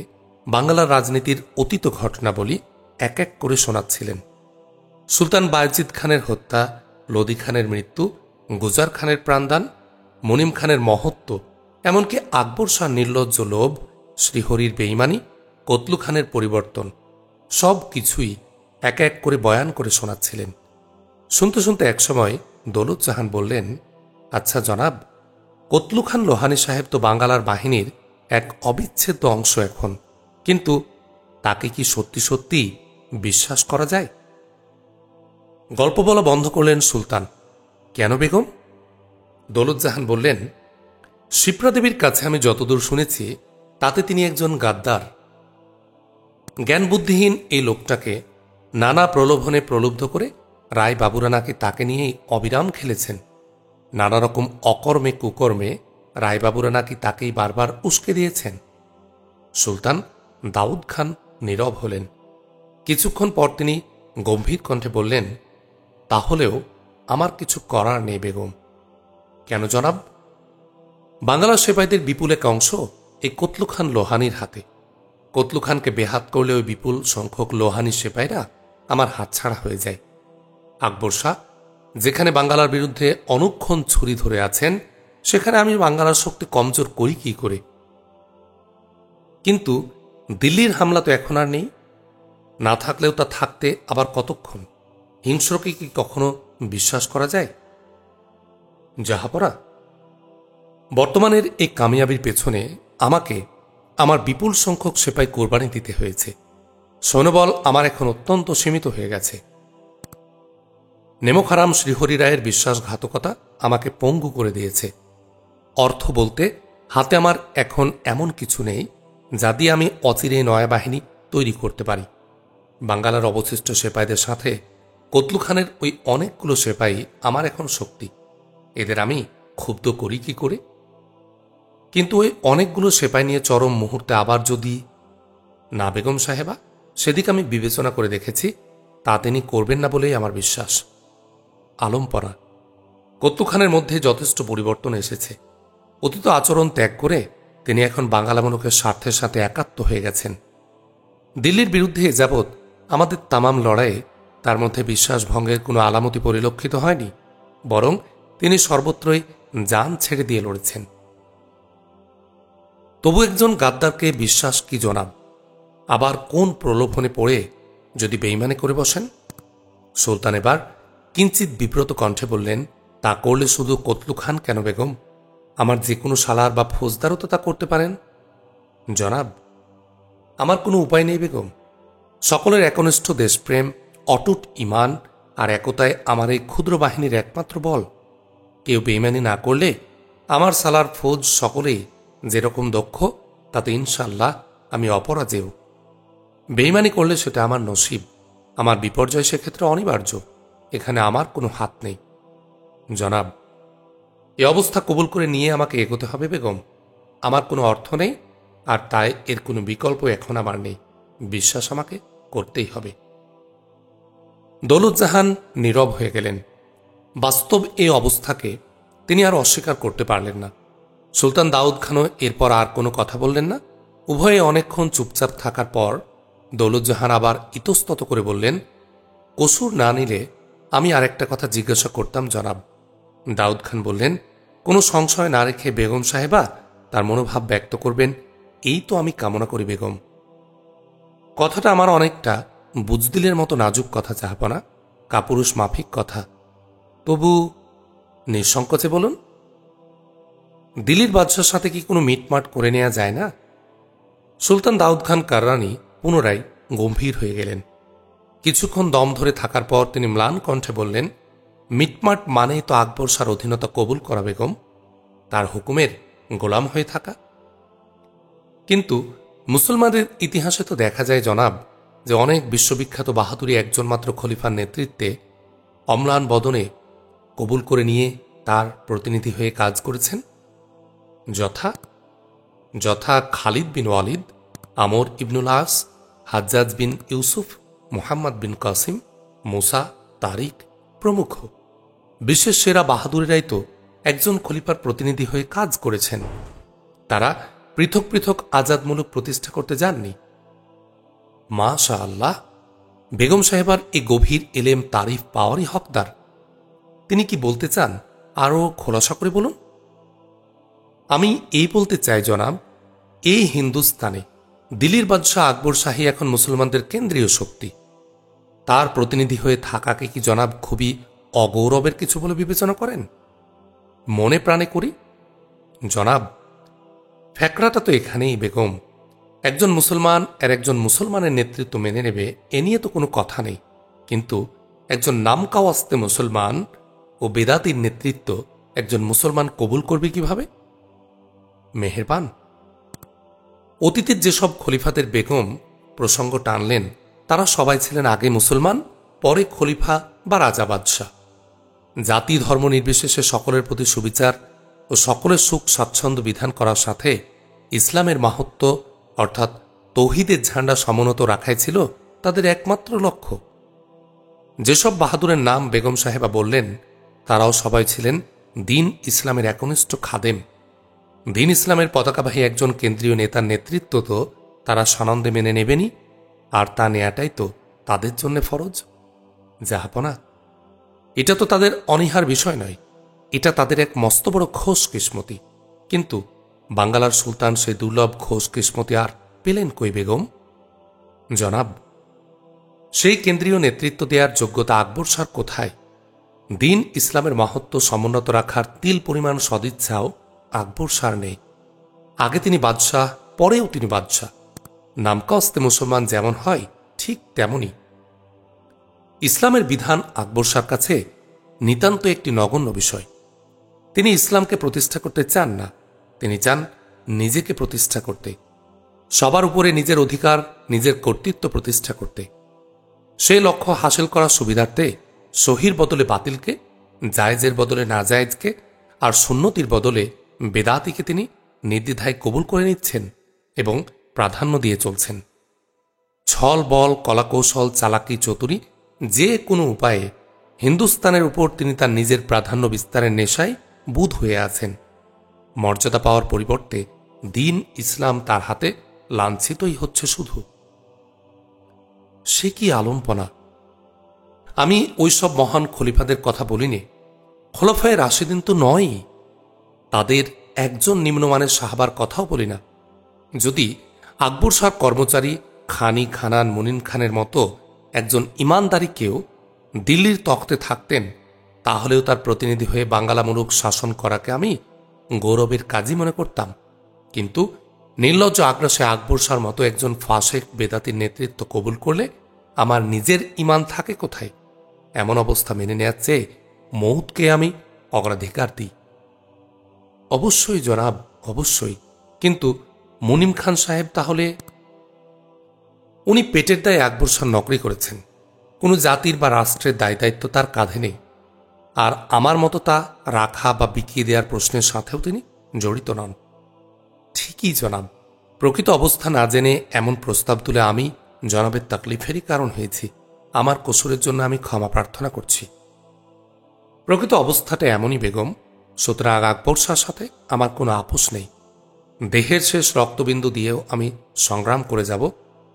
বাংলার রাজনীতির অতীত ঘটনাবলী এক এক করে শোনাচ্ছিলেন। সুলতান বায়জিদ খানের হত্যা, লোদি খানের মৃত্যু, গুজার খানের প্রাণদান, মুনিম খানের মহত্ব, এমনকি আকবর শাহ নির্লজ্জ লোভ, শ্রীহরির বেঈমানি, কতলু খানের পরিবর্তন, সব কিছুই এক এক করে বয়ান করে শোনাচ্ছিলেন। শুনতে শুনতে একসময় দৌলতজাহান বললেন, আচ্ছা জনাব, কতলু খান লোহানী সাহেব তো বাঙ্গালার বাহিনীর এক অবিচ্ছেদ্য অংশ এখন, কিন্তু তাকে কি সত্যি সত্যি বিশ্বাস করা যায়? গল্প বলা বন্ধ করলেন সুলতান। কেন বেগম? দৌলতজাহান বললেন, শিপ্রা দেবীর কাছে আমি যতদূর শুনেছি তাতে তিনি একজন গাদ্দার। জ্ঞান বুদ্ধিহীন এই লোকটাকে নানা প্রলোভনে প্রলুব্ধ করে রায় বাবুরা নাকি তাকে নিয়েই অবিরাম খেলেছেন। নানা রকম অকর্মে কুকর্মে রায়বাবুরা নাকি তাকেই বারবার উস্কে দিয়েছেন। সুলতান দাউদ খান নীরব হলেন। কিছুক্ষণ পর তিনি গম্ভীর কণ্ঠে বললেন, তাহলেও আমার কিছু করার নেই বেগম। কেন জনাব? বাংলা সেপাইদের বিপুল এক অংশ এই কতলু খান লোহানির হাতে। কতলু খানকে বেহাত করলে ওই বিপুল সংখ্যক লোহানি সেপাইরা আমার হাতছাড়া হয়ে যায়। আকবর শাহ যেখানে বাঙ্গালার বিরুদ্ধে অনুক্ষণ ছুরি ধরে আছেন, সেখানে আমি বাঙ্গালার শক্তি কমজোর করি কি করে? কিন্তু দিল্লির হামলা তো এখন আর নেই, না থাকলেও তা থাকতে আবার কতক্ষণ? হিংস্রকে কি কখনো বিশ্বাস করা যায়? জাহাপরা, বর্তমানের এই কামিয়াবির পেছনে আমাকে আমার বিপুল সংখ্যক সেপাই কোরবানি দিতে হয়েছে। সৈন্যবল আমার এখন অত্যন্ত সীমিত হয়ে গেছে। নেমোখারাম শ্রীহরি রায়ের বিশ্বাসঘাতকতা আমাকে পঙ্গু করে দিয়েছে। অর্থ বলতে হাতে আমার এখন এমন কিছু নেই যা দিয়ে আমি অচিরে নয়া বাহিনী তৈরি করতে পারি। বাঙ্গালার অবশিষ্ট সেপাইদের সাথে কতলু খানের ওই অনেকগুলো সেপাই আমার এখন শক্তি। এদের আমি ক্ষুব্ধ করি কি করে? কিন্তু ওই অনেকগুলো সেপাই নিয়ে চরম মুহূর্তে আবার যদি না বেগম সাহেবা, সেদিক আমি বিবেচনা করে দেখেছি, তা তিনি করবেন না বলেই আমার বিশ্বাস। আলমপরা কত্তু খানের মধ্যে যথেষ্ট পরিবর্তন এসেছে। অতীত আচরণ ত্যাগ করে তিনি এখন বাঙালামূলকের স্বার্থের সাথে একাত্ম হয়ে গেছেন। দিল্লির বিরুদ্ধে এ যাবৎ আমাদের তামাম লড়াইয়ে তার মধ্যে বিশ্বাসভঙ্গের কোনো আলামতি পরিলক্ষিত হয়নি, বরং তিনি সর্বত্রই জান ছেড়ে দিয়ে লড়েছেন। তবু একজন গাদ্দারকে বিশ্বাস কি জনাব? আবার কোন প্রলোভনে পড়ে যদি বেইমানি করে বসেন? সুলতান এবার কিঞ্চিত বিব্রত কণ্ঠে বললেন, তা করলে শুধু কতলু খান কেন বেগম, আমার যে কোনো সালার বা ফৌজদারও তো তা করতে পারেন। জনাব, আমার কোনো উপায় নেই বেগম। সকলের একনিষ্ঠ দেশপ্রেম, অটুট ঈমান আর একতায় আমার এই ক্ষুদ্র বাহিনীর একমাত্র বল। কেউ বেইমানি না করলে আমার সালার ফৌজ সকলেই যেরকম দক্ষ, তাতে ইনশাল্লাহ আমি অপরাজেয়। বেইমানি করলে সেটা আমার নসিব, আমার বিপর্যয় সেক্ষেত্রে অনিবার্য। এখানে আমার কোনো হাত নেই। জনাব, এ অবস্থা কবুল করে নিয়ে আমাকে এগোতে হবে বেগম। আমার কোনো অর্থ নেই, আর তাই এর কোনো বিকল্প এখন আমার নেই। বিশ্বাস আমাকে করতেই হবে। দৌলতজাহান নীরব হয়ে গেলেন। বাস্তব এই অবস্থাকে তিনি আর অস্বীকার করতে পারলেন না। সুলতান দাউদ খানও এরপর আর কোনো কথা বললেন না। উভয়ে অনেকক্ষণ চুপচাপ থাকার পর দৌলতজাহান আবার ইতস্তত করে বললেন, কসুর না নিলে আমি আরেকটা কথা জিজ্ঞাসা করতাম জনাব। দাউদ খান বললেন, কোনো সংশয় না রেখে বেগম সাহেবা তার মনোভাব ব্যক্ত করবেন, এই তো আমি কামনা করি বেগম। কথাটা আমার অনেকটা বুজদিলের মতো নাজুক কথা চাহপনা, কাপুরুষ মাফিক কথা। তবু নিঃসংকোচে বলুন, দিল্লির বাদশার সাথে কি কোনো মিটমাট করে নেওয়া যায় না? সুলতান দাউদ খান কাররানি পুনরায় গম্ভীর হয়ে গেলেন। কিছুক্ষণ দম ধরে থাকার পর তিনি ম্লান কণ্ঠে বললেন, মিটমাট মানেই তো আকবর শাহর অধীনতা কবুল করা বেগম, তার হুকুমের গোলাম হয়ে থাকা। কিন্তু মুসলমানদের ইতিহাসে তো দেখা যায় জনাব, যে অনেক বিশ্ববিখ্যাত বাহাদুরি একজন মাত্র খলিফার নেতৃত্বে অম্লান বদনে কবুল করে নিয়ে তার প্রতিনিধি হয়ে কাজ করেছেন। যথা খালিদ বিন ওয়ালিদ, আমর ইবনুল আস, হাজ্জাজ বিন ইউসুফ, মুহাম্মদ বিন কাসিম, মুসা, তারিক প্রমুখ। বিশ্বের সেরা বাহাদুরেরাই তো একজন খলিফার প্রতিনিধি হয়ে কাজ করেছেন। তারা পৃথক পৃথক আজাদমূলক প্রতিষ্ঠা করতে যাননি। মাশা আল্লাহ, বেগম সাহেবার এই গভীর এলেম তারিফ পাওয়ারই হকদার। তিনি কি বলতে চান আরও খোলাসা করে বলুন। আমি এই বলতে চাই জনাব, এই হিন্দুস্তানে দিল্লির বাদশাহ আকবর শাহী এখন মুসলমানদের কেন্দ্রীয় শক্তি। তার প্রতিনিধি হয়ে থাকাকে কি জনাব খুবই অগৌরবের কিছু বলে বিবেচনা করেন? মনে প্রাণে করি জনাব, ফ্যাকড়াটা তো এখানেই বেগম। একজন মুসলমান আর একজন মুসলমানের নেতৃত্ব মেনে নেবে, এ নিয়ে তো কোনো কথা নেই। কিন্তু একজন নামকাওয়াস্তে মুসলমান ও বেদাতির নেতৃত্ব একজন মুসলমান কবুল করবে কিভাবে? মেহেরবান, অতীতের যেসব খলিফাদের বেগম প্রসঙ্গ টানলেন, তারা সবাই ছিলেন আগে মুসলমান, পরে খলিফা বা রাজা বাদশাহ। জাতি ধর্ম নির্বিশেষে সকলের প্রতি সুবিচার ও সকলের সুখ স্বাচ্ছন্দ্য বিধান করার সাথে ইসলামের মাহাত্ম্য অর্থাৎ তৌহিদের ঝান্ডা সমুন্নত রাখাই ছিল তাদের একমাত্র লক্ষ্য। যেসব বাহাদুরের নাম বেগম সাহেবা বললেন, তারাও সবাই ছিলেন দিন ইসলামের একনিষ্ঠ খাদেম। দিন ইসলামের পতাকাবাহী একজন কেন্দ্রীয় নেতার নেতৃত্ব তো তারা সানন্দে মেনে নেবেনি, আর তা নেয়াটাই তো তাদের জন্য ফরজ। জাহাপনা, এটা তো তাদের অনীহার বিষয় নয়, এটা তাদের এক মস্ত বড় খোশ কিসমতি। কিন্তু বাঙ্গালার সুলতান সেই দুর্লভ খোশ কিসমতি আর পেলেন কই বেগম? জনাব, সেই কেন্দ্রীয় নেতৃত্ব দেওয়ার যোগ্যতা আকবর শাহর কোথায়? দিন ইসলামের মাহাত্ম্য সমুন্নত রাখার তিল পরিমাণ সদিচ্ছাও আকবর শাহর নেই। আগে তিনি বাদশাহ, পরেও তিনি বাদশাহ। নামকাওয়াস্তে মুসলমান যেমন হয় ঠিক তেমনই। ইসলামের বিধান আকবর শাহর কাছে নিতান্ত একটি নগণ্য বিষয়। তিনি ইসলামকে প্রতিষ্ঠা করতে চান না, তিনি চান নিজেকে প্রতিষ্ঠা করতে, সবার উপরে নিজের অধিকার, নিজের কর্তৃত্ব প্রতিষ্ঠা করতে। সেই লক্ষ্য হাসিল করার সুবিধার্থে সহির বদলে বাতিলকে, জায়েজের বদলে নাজায়েজকে আর সুন্নতির বদলে বেদাতিকে তিনি নির্দ্বিধায় কবুল করে নিচ্ছেন এবং প্রাধান্য দিয়ে চলছেন। ছল বল, কলাকৌশল, চালাকি, চতুরি, যে কোনো উপায়ে হিন্দুস্তানের উপর তিনি তার নিজের প্রাধান্য বিস্তারের নেশায় বুঁদ হয়ে আছেন। মর্যাদা পাওয়ার পরিবর্তে দিন ইসলাম তার হাতে লাঞ্ছিতই হচ্ছে শুধু। সে কি আলম্পনা! আমি ওইসব মহান খলিফাদের কথা বলিনি, খোলাফায়ে রাশেদিন তো নয়, তাদের একজন নিম্নমানের সাহাবার কথাও বলি না। যদি আকবর শাহর কর্মচারী খানি খানান মুনিন খানের মতো একজন ইমানদারি কেউ দিল্লির তখতে থাকতেন, তাহলেও তার প্রতিনিধি হয়ে বাঙ্গালামূলক শাসন করাকে আমি গৌরবের কাজই মনে করতাম। কিন্তু নির্লজ্জ আগ্রাসে আকবর শাহর মতো একজন ফাসেক বেদাতির নেতৃত্ব কবুল করলে আমার নিজের ইমান থাকে কোথায়? এমন অবস্থা মেনে নেওয়ার চেয়ে মৌতকে আমি অগ্রাধিকার দিই। অবশ্যই জনাব, অবশ্যই। কিন্তু মুনিম খান সাহেব তাহলে? উনি পেটের দায়ে আকবর শাহ নকরি করেছেন, কোনো জাতির বা রাষ্ট্রের দায় দায়িত্ব তার কাঁধে নেই। আর আমার মতো তা রাখা বা বিকিয়ে দেওয়ার প্রশ্নের সাথেও তিনি জড়িত নন। ঠিকই জনাব, প্রকৃত অবস্থা না জেনে এমন প্রস্তাব তুলে আমি জনাবের তাকলিফেরই কারণ হয়েছি। আমার কসুরের জন্য আমি ক্ষমা প্রার্থনা করছি। প্রকৃত অবস্থাটা এমনই বেগম, সুতরাং আকবর শাহর সাথে আমার কোনো আপোষ নেই। দেহের শেষ রক্তবিন্দু দিয়েও আমি সংগ্রাম করে যাব,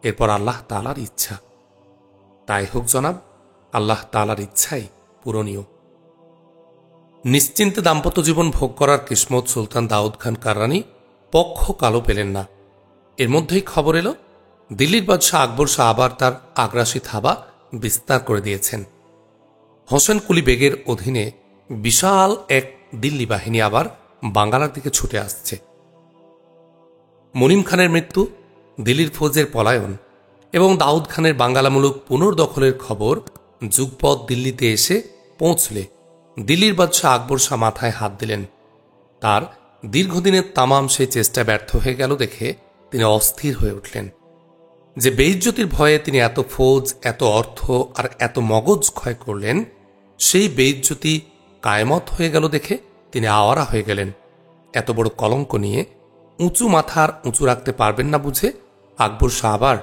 এরপর আল্লাহ তাআলার ইচ্ছা। তাই হোক জনাব, আল্লাহ তাআলার ইচ্ছাই পূরণীয়। নিশ্চিন্তে দাম্পত্য জীবন ভোগ করার কিসমত সুলতান দাউদ খান কাররানি পক্ষ কালো পেলেন না। এর মধ্যেই খবর এলো দিল্লির বাদশাহ আকবর শাহ আবার তার আগ্রাসী থাবা বিস্তার করে দিয়েছেন। হোসেন কুলি বেগের অধীনে বিশাল এক দিল্লি বাহিনী আবার বাঙ্গালার দিকে ছুটে আসছে। মুনিম খানের মৃত্যু, দিল্লির ফৌজের পলায়ন এবং দাউদ খানের বাঙ্গালামূলক পুনর্দখলের খবর যুগপৎ দিল্লিতে এসে পৌঁছলে দিল্লির বাদশাহ আকবর শাহ মাথায় হাত দিলেন। তার দীর্ঘদিনের তামাম সেই চেষ্টা ব্যর্থ হয়ে গেল দেখে তিনি অস্থির হয়ে উঠলেন। যে বেইজ্জতির ভয়ে তিনি এত ফৌজ, এত অর্থ আর এত মগজ ক্ষয় করলেন, সেই বেইজ্জতি কায়েমত হয়ে গেল দেখে তিনি আওয়ারা হয়ে গেলেন। এত বড় কলঙ্ক নিয়ে উঁচু মাথার উঁচু রাখতে পারবেন না বুঝে আকবর শাহ আবার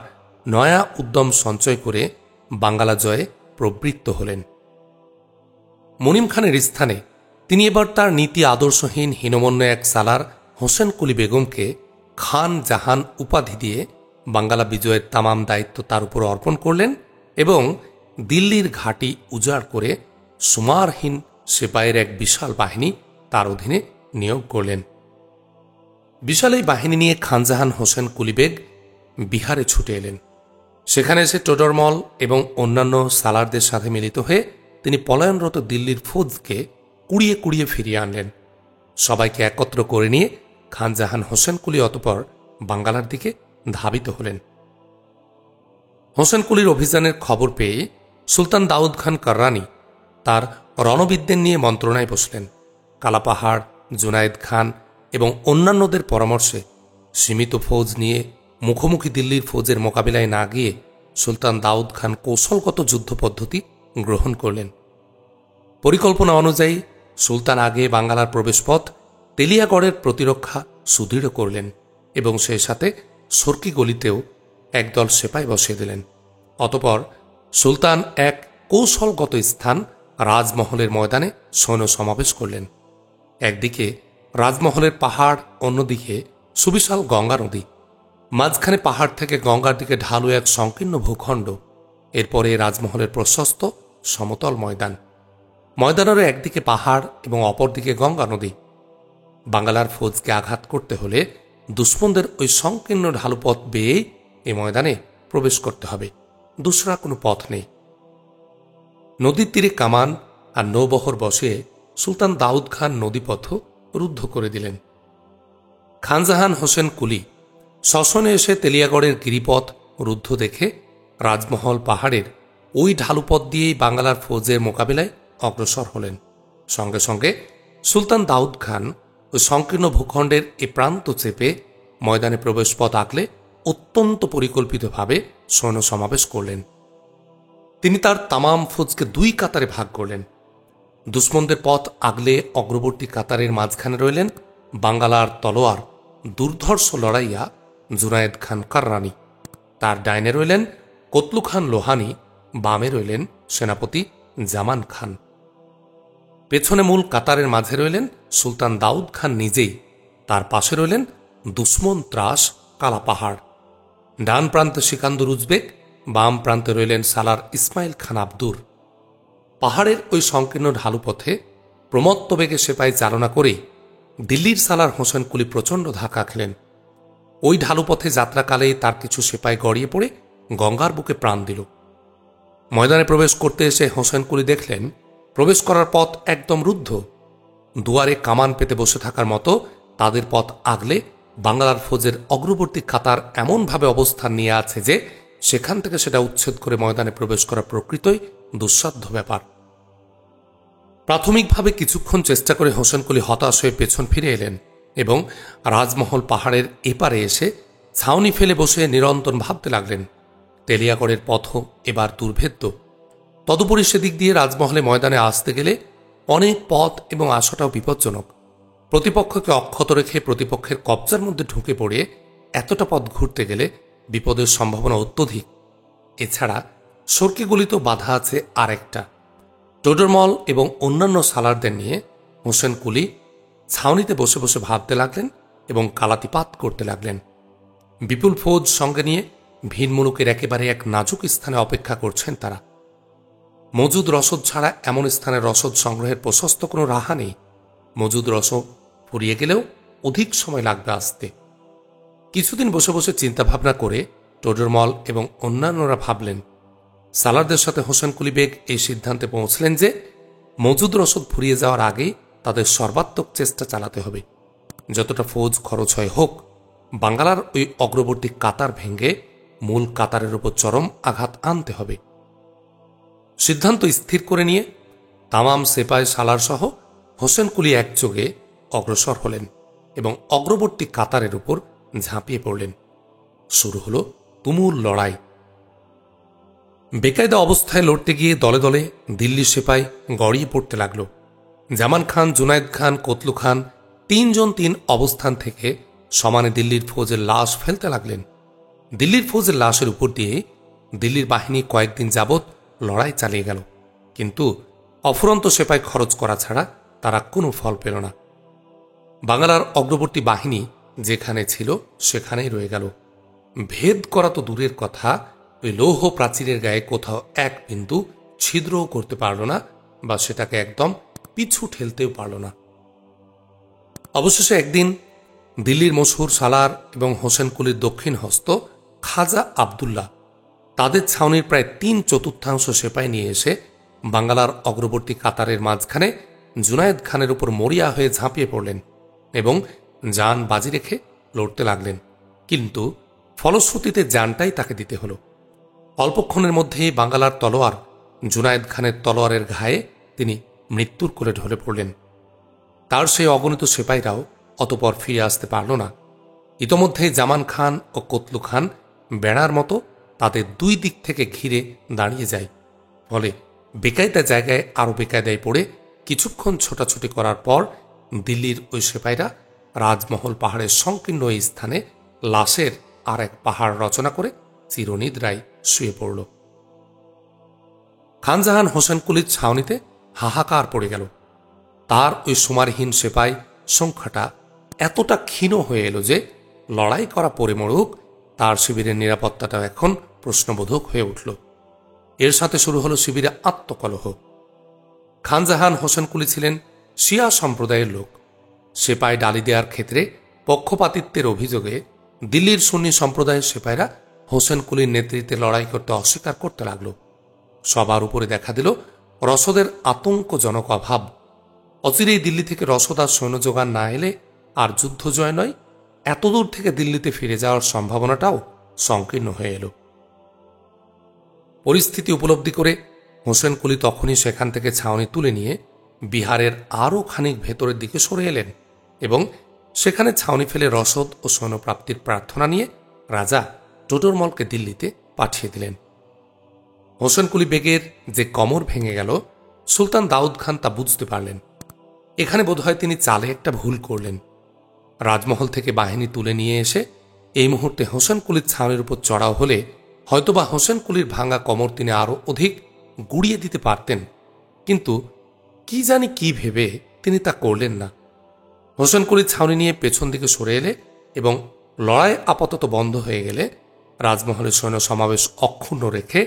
নয়া উদ্যম সঞ্চয় করে বাঙ্গালা জয়ে প্রবৃত্ত হলেন। মুনিম খানের স্থানে তিনি এবার তার নীতি আদর্শহীন হীনমন্য এক সালার হোসেন কুলি বেগমকে খান জাহান উপাধি দিয়ে বাঙ্গালা বিজয়ের তামাম দায়িত্ব তার উপর অর্পণ করলেন এবং দিল্লির ঘাঁটি উজাড় করে সুমারহীন সেপাইয়ের এক বিশাল বাহিনী তার অধীনে নিয়োগ করলেন। বিশাল এই বাহিনী নিয়ে খানজাহান হোসেন কুলিবেগ বিহারে ছুটে এলেন। সেখানে এসে টোডরমল এবং অন্যান্য সালারদের সাথে মিলিত হয়ে তিনি পলায়নরত দিল্লির ফৌজকে কুড়িয়ে কুড়িয়ে ফিরিয়ে আনলেন। সবাইকে একত্র করে নিয়ে খানজাহান হোসেন কুলি অতঃপর বাঙ্গালার দিকে ধাবিত হলেন। হোসেন কুলির অভিযানের খবর পেয়ে সুলতান দাউদ খান কাররানি তার রণবিদদের নিয়ে মন্ত্রণায় বসলেন। কালাপাহাড়, জুনায়েদ খান এবং অন্যান্যদের পরামর্শে সীমিত ফৌজ নিয়ে মুখোমুখি দিল্লির ফৌজের মোকাবিলায় না গিয়ে সুলতান দাউদ খান কৌশলগত যুদ্ধ পদ্ধতি গ্রহণ করলেন। পরিকল্পনা অনুযায়ী সুলতান আগে বাঙ্গালার প্রবেশপথ তেলিয়াগড়ের প্রতিরক্ষা সুদৃঢ় করলেন এবং সেই সাথে সরকি গলিতেও একদল সেপাই বসিয়ে দিলেন। অতঃপর সুলতান এক কৌশলগত স্থান রাজমহলের ময়দানে সৈন্য সমাবেশ করলেন। একদিকে রাজমহলের পাহাড়, অন্যদিকে সুবিশাল গঙ্গা নদী, মাঝখানে পাহাড় থেকে গঙ্গার দিকে ঢালু এক সংকীর্ণ ভূখণ্ড, এরপরে রাজমহলের প্রশস্ত সমতল ময়দান। ময়দানেরও একদিকে পাহাড় এবং অপরদিকে গঙ্গা নদী। বাঙ্গালার ফৌজকে আঘাত করতে হলে দুশ্মনদের ওই সংকীর্ণ ঢালু পথ বেয়ে এই ময়দানে প্রবেশ করতে হবে, দুসরা কোনো পথ নেই। নদীর তীরে কামান আর নৌবহর বসে সুলতান দাউদ খান নদীপথ রুদ্ধ করে দিলেন। খানজাহান হোসেন কুলি শ্মশনে এসে তেলিয়াগড়ের গিরিপথ রুদ্ধ দেখে রাজমহল পাহাড়ের ওই ঢালুপথ দিয়েই বাঙ্গালার ফৌজের মোকাবিলায় অগ্রসর হলেন। সঙ্গে সঙ্গে সুলতান দাউদ খান ওই সংকীর্ণ ভূখণ্ডের এ প্রান্ত চেপে ময়দানে প্রবেশপথ আঁকলে অত্যন্ত পরিকল্পিতভাবে সৈন্য সমাবেশ করলেন। তিনি তার তামাম ফৌজকে দুই কাতারে ভাগ করলেন। দুশ্মনদের পথ আগলে অগ্রবর্তী কাতারের মাঝখানে রইলেন বাঙ্গালার তলোয়ার দুর্ধর্ষ লড়াইয়া জুনায়েদ খান কাররানি, তার ডাইনে রইলেন কতলু খান লোহানি, বামে রইলেন সেনাপতি জামান খান। পেছনে মূল কাতারের মাঝে রইলেন সুলতান দাউদ খান নিজেই, তার পাশে রইলেন দুশ্মন ত্রাস কালাপাহাড়। ডান প্রান্তে সিকান্দর উজবেক, বাম প্রান্তে রইলেন সালার ইসমাইল খান আব্দুর। পাহাড়ের ওই সংকীর্ণ ঢালু পথে প্রমত্ত বেগে সেপাই চালনা করেই দিল্লির সালার হোসেন কুলি প্রচণ্ড ধাক্কা খেলেন। ওই ঢালু পথে যাত্রাকালেই তার কিছু সেপাই গড়িয়ে পড়ে গঙ্গার বুকে প্রাণ দিল। ময়দানে প্রবেশ করতে এসে হোসেন কুলি দেখলেন প্রবেশ করার পথ একদম রুদ্ধ। দুয়ারে কামান পেতে বসে থাকার মতো তাদের পথ আগলে বাংলার ফৌজের অগ্রবর্তী কাতার এমনভাবে অবস্থান নিয়ে আছে যে সেখান থেকে সেটা উচ্ছেদ করে ময়দানে প্রবেশ করা প্রকৃতই দুঃসাধ্য ব্যাপার। প্রাথমিকভাবে কিছুক্ষণ চেষ্টা করে হোসেন কুলি হতাশ হয়ে পেছন ফিরে এলেন এবং রাজমহল পাহাড়ের এপারে এসে ছাউনি ফেলে বসে নিরন্তর ভাবতে লাগলেন। তেলিয়াগড়ের পথও এবার দুর্ভেদ্য। তদুপরি সেদিক দিয়ে রাজমহলে ময়দানে আসতে গেলে অনেক পথ এবং আসাটাও বিপজ্জনক। প্রতিপক্ষকে অক্ষত রেখে প্রতিপক্ষের কবজার মধ্যে ঢুকে পড়ে এতটা পথ ঘুরতে গেলে বিপদের সম্ভাবনা অত্যধিক। এছাড়া সর্কিগুলিতেও বাধা আছে আরেকটা। টোডরমল এবং অন্যান্য সালারদের নিয়ে হোসেন কুলি ছাউনিতে বসে বসে ভাবতে লাগলেন এবং কালাতিপাত করতে লাগলেন। বিপুল ফৌজ সঙ্গে নিয়ে ভিন মুলুকের একেবারে এক নাজুক স্থানে অপেক্ষা করছেন তারা। মজুদ রসদ ছাড়া এমন স্থানে রসদ সংগ্রহের প্রশস্ত কোনো রাহা নেই। মজুদ রসদ ফুরিয়ে গেলেও অধিক সময় লাগবে আসতে। কিছুদিন বসে বসে চিন্তাভাবনা করে টোডরমল এবং অন্যান্যরা ভাবলেন। সালারদের সাথে হোসেন কুলি বেগ এই সিদ্ধান্তে পৌঁছলেন যে মজুদ রসদ ফুরিয়ে যাওয়ার আগেই তাদের সর্বাত্মক চেষ্টা চালাতে হবে। যতটা ফৌজ খরচ হয় হোক, বাংলার ওই অগ্রবর্তী কাতার ভেঙে মূল কাতারের উপর চরম আঘাত আনতে হবে। সিদ্ধান্ত স্থির করে নিয়ে তামাম সেপাই সালার সহ হোসেন কুলি একযোগে অগ্রসর হলেন এবং অগ্রবর্তী কাতারের উপর ঝাঁপিয়ে পড়লেন। শুরু হল তুমুল লড়াই। বেকায়দা অবস্থায় লড়তে গিয়ে দলে দলে দিল্লির সেপাই গড়িয়ে পড়তে লাগল। জামান খান, জুনায়েদ খান, কতলু খান তিনজন তিন অবস্থান থেকে সমানে দিল্লির ফৌজের লাশ ফেলতে লাগলেন। দিল্লির ফৌজের লাশের উপর দিয়ে দিল্লির বাহিনী কয়েকদিন যাবৎ লড়াই চালিয়ে গেল, কিন্তু অফুরন্ত সেপাই খরচ করা ছাড়া তারা কোনো ফল পেল না। বাংলার অগ্রবর্তী বাহিনী যেখানে ছিল সেখানেই রয়ে গেল। ভেদ করা তো দূরের কথা, ওই লৌহ প্রাচীরের গায়ে কোথাও এক বিন্দু ছিদ্রও করতে পারল না, বা সেটাকে একদম পিছু ঠেলতেও পারল না। অবশেষে একদিন দিল্লির মশহুর সালার এবং হোসেন কুলির দক্ষিণ হস্ত খাজা আবদুল্লাহ তাদের ছাউনির প্রায় 3/4 সেপাই নিয়ে এসে বাংলার অগ্রবর্তী কাতারের মাঝখানে জুনায়েদ খানের উপর মরিয়া হয়ে ঝাঁপিয়ে পড়লেন এবং জান বাজি রেখে লড়তে লাগলেন। কিন্তু ফলশ্রুতিতে জানটাই তাকে দিতে হল। অল্পক্ষণের মধ্যেই বাংলার তলোয়ার জুনায়েদ খানের তলোয়ারের ঘায়ে তিনি মৃত্যুর কোলে ঢলে পড়লেন। তার সেই অগণিত সেপাইরাও অতপর ফিরে আসতে পারল না। ইতোমধ্যেই জামান খান ও কতলু খান বেড়ার মতো তাদের দুই দিক থেকে ঘিরে দাঁড়িয়ে যায়। ফলে বেকায়দা জায়গায় আরও বেকায়দায় পড়ে কিছুক্ষণ ছোটাছুটি করার পর দিল্লির ওই সেপাইরা রাজমহল পাহাড়ের সংকীর্ণ এই স্থানে লাশের আর এক পাহাড় রচনা করে চিরনিদ্রায় শুয়ে পড়ল। খানজাহান হোসেন কুলির ছাউনিতে হাহাকার পড়ে গেল। তার ওই সুমারহীন সেপাই সংখ্যাটা এতটা ক্ষীণ হয়ে এলো যে লড়াই করা পরে মরুক, তার শিবিরের নিরাপত্তাটাও এখন প্রশ্নবোধক হয়ে উঠল। এর সাথে শুরু হলো শিবিরে আত্মকলহ। খানজাহান হোসেন কুলি ছিলেন শিয়া সম্প্রদায়ের লোক। সেপাই ডালি দেওয়ার ক্ষেত্রে পক্ষপাতিত্বের অভিযোগে দিল্লির সুন্নি সম্প্রদায়ের সেপাইরা হোসেন কুলির নেতৃত্বে লড়াই করতে অস্বীকার করতে লাগল। সবার উপরে দেখা দিল রসদের আতঙ্কজনক অভাব। অচিরেই দিল্লি থেকে রসদ আর সৈন্য যোগান না এলে আর যুদ্ধ জয় নয়, এতদূর থেকে দিল্লিতে ফিরে যাওয়ার সম্ভাবনাটাও সংকীর্ণ হয়ে এল। পরিস্থিতি উপলব্ধি করে হোসেন কুলি তখনই সেখান থেকে ছাউনি তুলে নিয়ে বিহারের আরও খানিক ভেতরের দিকে সরে এলেন এবং সেখানে ছাউনি ফেলে রসদ ও সৈন্যপ্রাপ্তির প্রার্থনা নিয়ে রাজা টোডরমলকে দিল্লিতে পাঠিয়ে দিলেন। হোসেন কুলি বেগের যে কমর ভেঙে গেল, সুলতান দাউদ খান তা বুঝতে পারলেন। এখানে বোধহয় তিনি চালে একটা ভুল করলেন। রাজমহল থেকে বাহিনী তুলে নিয়ে এসে এই মুহূর্তে হোসেন কুলির ছাউনির উপর চড়াও হলে হয়তোবা হোসেন কুলির ভাঙা কোমর তিনি আরও অধিক গুড়িয়ে দিতে পারতেন, কিন্তু কি জানি কি ভেবে তিনি তা করলেন না। হোসেন কুলির ছাউনি নিয়ে পেছন দিকে সরে এলে এবং লড়াই আপাতত বন্ধ হয়ে গেলে রাজমহলের সৈন্য সমাবেশ অক্ষুণ্ণ রেখে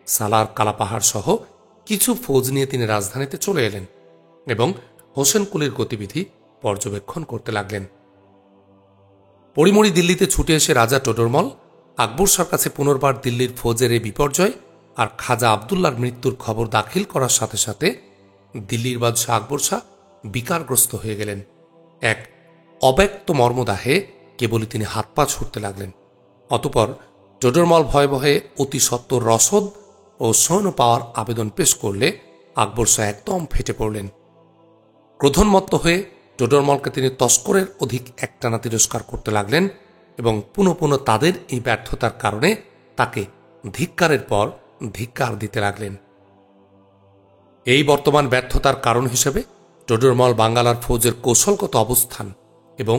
সালার কালাপাহাড় সহ কিছু ফৌজ নিয়ে তিনি রাজধানীতে চলে এলেন এবং হোসেন কুলির গতিবিধি পর্যবেক্ষণ করতে লাগলেন। পরিমরি দিল্লিতে ছুটে এসে রাজা টোডরমল আকবর শাহর কাছে পুনর্বার দিল্লির ফৌজের এই বিপর্যয় আর খাজা আবদুল্লার মৃত্যুর খবর দাখিল করার সাথে সাথে দিল্লির বাদশাহ আকবর শাহ বিকারগ্রস্ত হয়ে গেলেন। এক অব্যক্ত মর্মদাহে কেবলই তিনি হাত পা ছুটতে লাগলেন। অতঃপর টোডরমল ভয়ে ভয়ে অতি সত্বর রসদ ও সৈন্য পাওয়ার আবেদন পেশ করলে আকবর শাহ একদম ফেটে পড়লেন। ক্রোধোন্মত্ত হয়ে টোডরমলকে তিনি তস্করের অধিক একটানা তিরস্কার করতে লাগলেন এবং পুনঃ পুনঃ তাদের এই ব্যর্থতার কারণে তাকে ধিক্কারের পর ধিক্কার দিতে লাগলেন। এই বর্তমান ব্যর্থতার কারণ হিসেবে টোডরমল বাঙ্গালার ফৌজের কৌশলগত অবস্থান এবং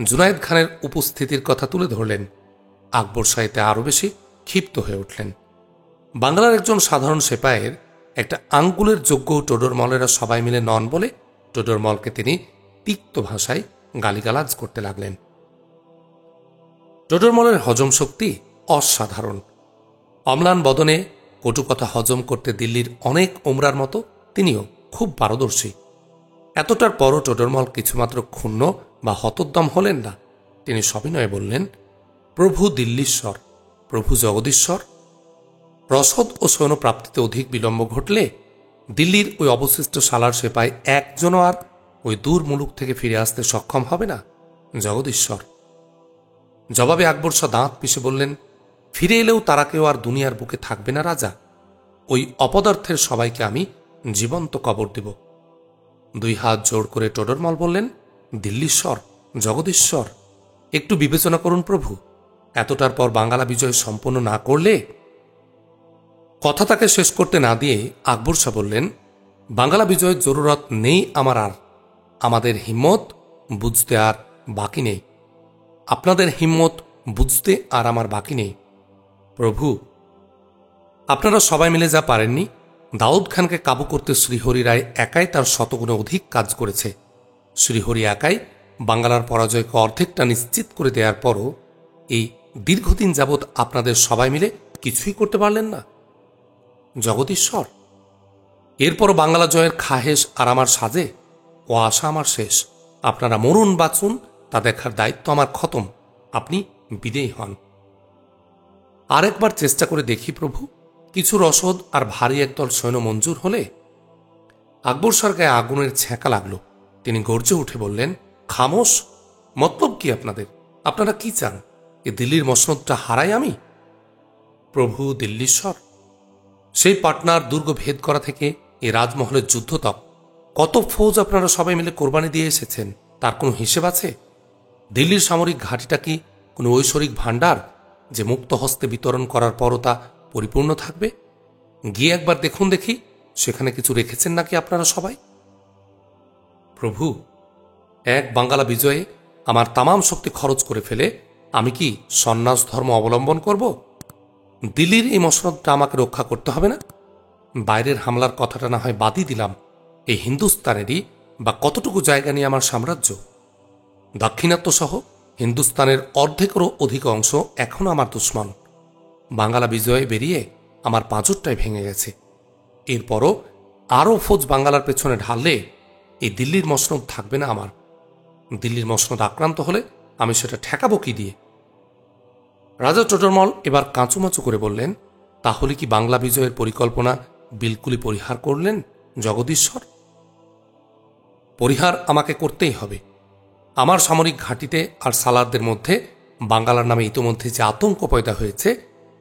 জুনায়েদ খানের উপস্থিতির কথা তুলে ধরলেন। আকবর শাহ এতে আরও বেশি ক্ষিপ্ত হয়ে উঠলেন। বাংলার একজন সাধারণ সেপাইয়ের একটা আঙ্গুলের যোগ্য টোডরমলেরা সবাই মিলে নন বলে টোডরমলকে তিনি তিক্ত ভাষায় গালিগালাজ করতে লাগলেন। টোডরমলের হজম শক্তি অসাধারণ। অম্লান বদনে কটু কথা হজম করতে দিল্লির অনেক ওমরার মতো তিনিও খুব পারদর্শী। এতটার পরও টোডরমল কিছুমাত্র ক্ষুণ্ণ বা হতোদ্যম হলেন না। তিনি সবিনয়ে বললেন, প্রভু দিল্লীশ্বর, প্রভু জগদীশ্বর, রসদ ও সৈন্য প্রাপ্তিতে অধিক বিলম্ব ঘটলে দিল্লির ওই অবশিষ্ট সালার সেপাই একজনও আর ওই দূর মুলুক থেকে ফিরে আসতে সক্ষম হবে না, জগদীশ্বর। জবাবে আকবর শাহ দাঁত পিষে বললেন, ফিরে এলেও তারা কেউ আর দুনিয়ার বুকে থাকবে না রাজা। ওই অপদার্থের সবাইকে আমি জীবন্ত কবর দেব। দুই হাত জোড় করে টোডরমল বললেন, দিল্লীশ্বর, জগদীশ্বর, একটু বিবেচনা করুন প্রভু। এতটার পর বাঙ্গালা বিজয় সম্পন্ন না করলে। কথা তাকে শেষ করতে না দিয়ে আকবর শাহ বললেন, বাঙ্গালা বিজয়ের জরুরত নেই আমার আর। আমাদের হিম্মত বুঝতে আর বাকি নেই। আপনাদের হিম্মত বুঝতে আর আমার বাকি নেই প্রভু। আপনারা সবাই মিলে যা পারেননি, দাউদ খানকে কাবু করতে শ্রীহরি রায় একাই তার শতগুণে অধিক কাজ করেছে। শ্রীহরি একাই বাঙ্গালার পরাজয়কে অর্ধেকটা নিশ্চিত করে দেওয়ার পরও এই দীর্ঘদিন যাবৎ আপনাদের সবাই মিলে কিছুই করতে পারলেন না, জগদীশ্বর। এরপরও বাংলা জয়ের খাহেশ আর আমার সাজে ও আশা আমার শেষ। আপনারা মরুন বাঁচুন তা দেখার দায়িত্ব আমার খতম। আপনি বিদেয়ী হন। আরেকবার চেষ্টা করে দেখি প্রভু। কিছু রসদ আর ভারী একদল সৈন্য মঞ্জুর হলে। আকবর শাহর গায়ে আগুনের ছ্যাঁকা লাগল। তিনি গর্জে উঠে বললেন, খামোশ, মতলব কি আপনাদের? আপনারা কি চান? এ দিল্লির মসনদটা হারাই আমি? প্রভু দিল্লীশ্বর, সেই পাটনার দুর্গ ভেদ করা থেকে এ রাজমহলের যুদ্ধ তক কত ফৌজ আপনারা সবাই মিলে কোরবানি দিয়ে এসেছেন, তার কোনো হিসেব আছে? দিল্লির সামরিক ঘাঁটিটা কি কোনো ঐশ্বরিক ভাণ্ডার যে মুক্ত হস্তে বিতরণ করার পরও তা পরিপূর্ণ থাকবে? গিয়ে একবার দেখুন দেখি সেখানে কিছু রেখেছেন নাকি আপনারা সবাই? প্রভু, এক বাঙ্গালা বিজয়ে আমার তামাম শক্তি খরচ করে ফেলে আমি কি সন্ন্যাস ধর্ম অবলম্বন করব? দিল্লির এই মসনদটা আমাকে রক্ষা করতে হবে না? বাইরের হামলার কথাটা না হয় বাদই দিলাম, এই হিন্দুস্তানেরই বা কতটুকু জায়গা নিয়ে আমার সাম্রাজ্য? দাক্ষিণাত্য সহ হিন্দুস্তানের অর্ধেকেরও অধিক অংশ এখনও আমার দুশ্মন। বাঙ্গালা বিজয়ে বেরিয়ে আমার পাঁজরটাই ভেঙে গেছে। এরপরও আরও ফৌজ বাঙ্গালার পেছনে ঢাললে এই দিল্লির মসনদ থাকবে না আমার। দিল্লির মসনদ আক্রান্ত হলে আমি সেটা ঠেকাবো কি দিয়ে? রাজা টোডরমল এবার কাঁচুমাচু করে বললেন, তাহলে কি বাংলা বিজয়ের পরিকল্পনা বিলকুলই পরিহার করলেন জগদীশ্বর? পরিহার আমাকে করতেই হবে। আমার সামরিক ঘাঁটিতে আর সালারদের মধ্যে বাঙ্গালার নামে ইতোমধ্যে যে আতঙ্ক পয়দা হয়েছে,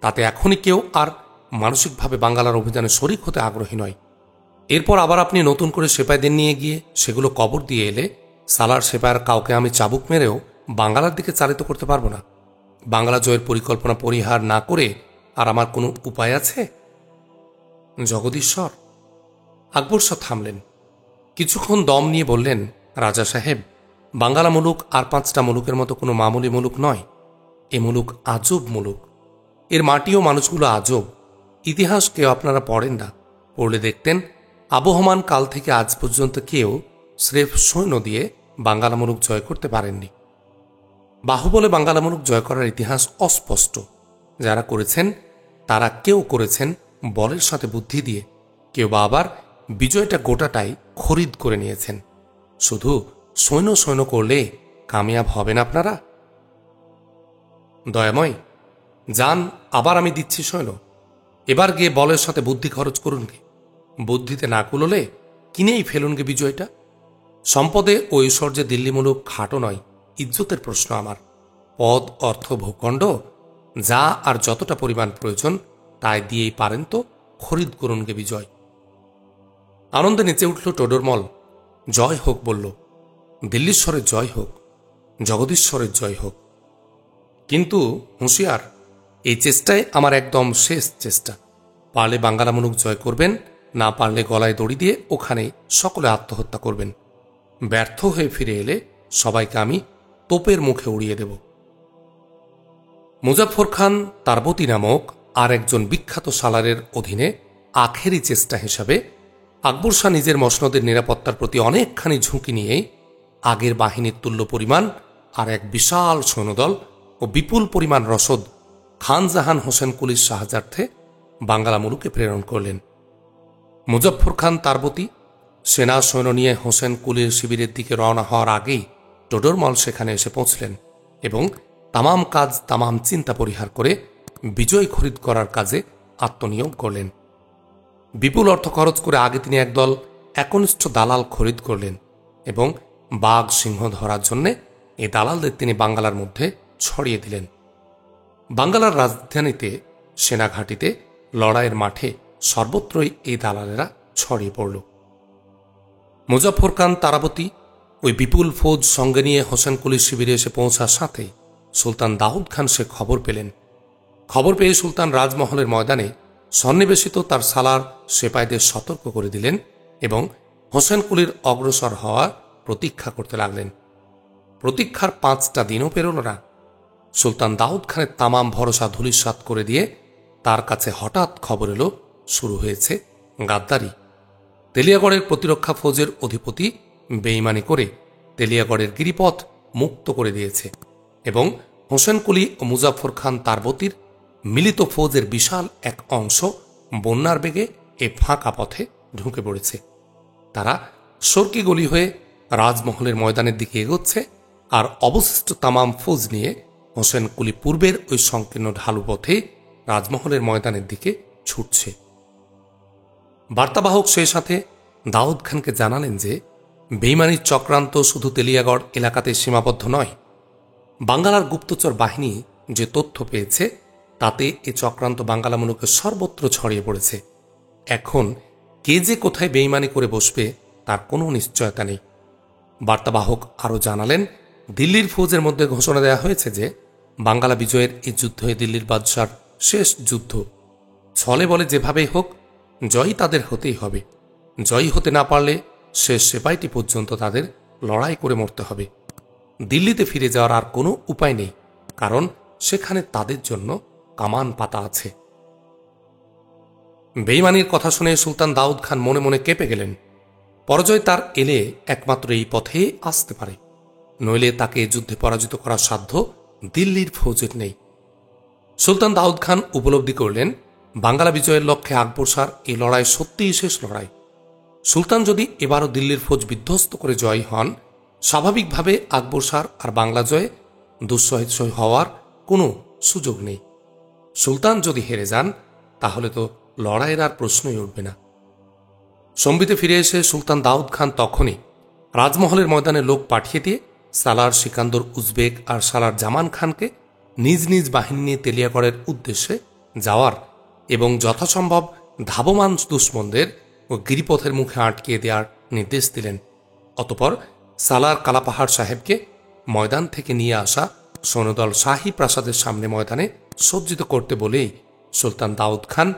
তাতে এখনই কেউ আর মানসিকভাবে বাঙ্গালার অভিযানে শরিক হতে আগ্রহী নয়। এরপর আবার আপনি নতুন করে সেপাইদের নিয়ে গিয়ে সেগুলো কবর দিয়ে এলে সালার সেপাইয়ের কাউকে আমি চাবুক মেরেও বাঙ্গালার দিকে চালিত করতে পারবো না। বাংলা জয়ের পরিকল্পনা পরিহার না করে আর আমার কোনো উপায় আছে? জগদীশ্বর। আকবর শাহ থামলেন, কিছুক্ষণ দম নিয়ে বললেন, রাজা সাহেব, বাঙ্গালা মুলুক আর 5টা মুলুকের মতো কোনো মামুলি মুলুক নয়। এ মুলুক আজব মুলুক। এর মাটি ও মানুষগুলো আজব। ইতিহাস কেউ আপনারা পড়েন না, পড়লে দেখতেন আবহমান কাল থেকে আজ পর্যন্ত কেউ স্রেফ সৈন্য দিয়ে বাঙ্গালা মুলুক জয় করতে পারেননি। বাহুবলে বাঙ্গালা মুলুক জয় করার ইতিহাস অস্পষ্ট। যারা করেছেন তারা কেউ করেছেন বলের সাথে বুদ্ধি দিয়ে, কেউ বা আবার বিজয়টা গোটাটাই খরিদ করে নিয়েছেন। শুধু সৈন্য সৈন্য করলে কামিয়াব হবেন আপনারা? দয়াময়, যান, আবার আমি দিচ্ছি সৈন্য। এবার গিয়ে বলের সাথে বুদ্ধি খরচ করুন গে। বুদ্ধিতে না কুলোলে কিনেই ফেলুন গে বিজয়টা। সম্পদে ও ঐশ্বর্যে দিল্লি মুলুক খাটো নয়, ইজ্জতের প্রশ্ন আমার। পদ, অর্থ, ভূখণ্ড যা আর যতটা পরিমাণ প্রয়োজন তাই দিয়েই পারেন তো খরিদ করুন গে বিজয়। আনন্দে নেচে উঠল টোডরমল। জয় হোক বলল। দিল্লীশ্বরের জয় হোক, জগদীশ্বরের জয় হোক। কিন্তু হুঁশিয়ার, এই চেষ্টায় আমার একদম শেষ চেষ্টা। পারলে বাঙ্গালা মুলুক জয় করবেন, না পারলে গলায় দড়ি দিয়ে ওখানে সকলে আত্মহত্যা করবেন। ব্যর্থ হয়ে ফিরে এলে সবাইকে আমি তোপের মুখে উড়িয়ে দেব। মুজাফফর খান তারবতী নামক আর একজন বিখ্যাত সালারের অধীনে আখেরি চেষ্টা হিসাবে আকবর শাহ নিজের মসনদের নিরাপত্তার প্রতি অনেকখানি ঝুঁকি নিয়ে আগের বাহিনীর তুল্য পরিমাণ আর এক বিশাল সৈন্যদল ও বিপুল পরিমাণ রসদ খান জাহান হোসেন কুলির সাহায্যার্থে বাঙ্গালা মুলুকে প্রেরণ করলেন। মুজাফফর খান তারবতী সেনা সৈন্য নিয়ে হোসেন কুলির শিবিরের দিকে রওনা হওয়ার আগেই টোডরমল সেখানে এসে পৌঁছলেন এবং তামাম কাজ, তামাম চিন্তা পরিহার করে বিজয় খরিদ করার কাজে আত্মনিয়োগ করলেন। বিপুল অর্থ খরচ করে আগে তিনি একদল একনিষ্ঠ দালাল খরিদ করলেন এবং বাঘ সিংহ ধরার জন্য এই দালালদের তিনি বাঙ্গালার মধ্যে ছড়িয়ে দিলেন। বাঙ্গালার রাজধানীতে, সেনাঘাটিতে, লড়াইয়ের মাঠে সর্বত্রই এই দালালেরা ছড়িয়ে পড়ল। মুজাফফর খান তারাবতী ওই বিপুল ফৌজ সঙ্গে নিয়ে হোসেন কুলির শিবিরে এসে পৌঁছার সাথে সুলতান দাউদ খান সে খবর পেলেন। খবর পেয়ে সুলতান রাজমহলের ময়দানে সন্নিবেশিত তার সালার সেপাইদের সতর্ক করে দিলেন এবং হোসেন কুলির অগ্রসর হওয়ার প্রতীক্ষা করতে লাগলেন। প্রতীক্ষার 5টা দিনও পেরোল না। সুলতান দাউদ খানের তামাম ভরসা ধূলিসাৎ করে দিয়ে তার কাছে হঠাৎ খবর এলো শুরু হয়েছে গাদ্দারি। তেলিয়াগড়ের প্রতিরক্ষা ফৌজের অধিপতি বেইমানি করে তেলিয়াগড়ের গিরিপথ মুক্ত করে দিয়েছে এবং হোসেন কুলি ও মুজাফফর খান তারবতীর মিলিত ফৌজের বিশাল এক অংশ বন্যার বেগে এ ফাঁকা পথে ঢুকে পড়েছে। তারা সরকি গলি হয়ে রাজমহলের ময়দানের দিকে এগোচ্ছে আর অবশিষ্ট তামাম ফৌজ নিয়ে হোসেন কুলি পূর্বের ওই সংকীর্ণ ঢালু পথে রাজমহলের ময়দানের দিকে ছুটছে। বার্তাবাহক সেই সাথে দাউদ খানকে জানালেন যে বেইমানির চক্রান্ত শুধু তেলিয়াগড় এলাকাতে সীমাবদ্ধ নয়। বাঙ্গালার গুপ্তচর বাহিনী যে তথ্য পেয়েছে তাতে এ চক্রান্ত বাঙ্গালা মুলুকে সর্বত্র ছড়িয়ে পড়েছে। এখন কে যে কোথায় বেইমানি করে বসবে তার কোনো নিশ্চয়তা নেই। বার্তাবাহক আরও জানালেন, দিল্লির ফৌজের মধ্যে ঘোষণা দেওয়া হয়েছে যে বাঙ্গালা বিজয়ের এই যুদ্ধ দিল্লির বাদশার শেষ যুদ্ধ। ছলে বলে যেভাবেই হোক জয়ী তাদের হতেই হবে। জয়ী হতে না পারলে শেষ সেপাইটি পর্যন্ত তাদের লড়াই করে মরতে হবে। দিল্লিতে ফিরে যাওয়ার আর কোনো উপায় নেই, কারণ সেখানে তাদের জন্য কামান পাতা আছে। বেইমানির কথা শুনে সুলতান দাউদ খান মনে মনে কেঁপে গেলেন। পরাজয় তার এলে একমাত্র এই পথে আসতে পারে, নইলে তাকে যুদ্ধে পরাজিত করার সাধ্য দিল্লির ফৌজের নেই। সুলতান দাউদ খান উপলব্ধি করলেন বাঙ্গালা বিজয়ের লক্ষ্যে আকবর শাহর এই লড়াই সত্যিই শেষ লড়াই। সুলতান যদি এবারও দিল্লির ফৌজ বিধ্বস্ত করে জয়ী হন, স্বাভাবিকভাবে আকবর শাহর আর বাংলা জয়ে দুঃসহ হওয়ার কোনো সুযোগ নেই। সুলতান যদি হেরে যান তাহলে তো লড়াইয়ের আর প্রশ্নই উঠবে না। সম্বিতে ফিরে এসে সুলতান দাউদ খান তখনই রাজমহলের ময়দানে লোক পাঠিয়ে দিয়ে সালার সিকান্দর উজবেক আর সালার জামান খানকে নিজ নিজ বাহিনী নিয়ে তেলিয়াগড়ের উদ্দেশ্যে যাওয়ার এবং যথাসম্ভব ধাবমান দুশ্মনদের ও গিরিপথের মুখে আটকিয়ে দেওয়ার নির্দেশ দিলেন। অতপর সালার কালাপাহাড় সাহেবকে ময়দান থেকে নিয়ে আসা সৈন্যদল শাহী প্রাসাদের সামনে ময়দানে সজ্জিত করতে বলেই সুলতান দাউদ খান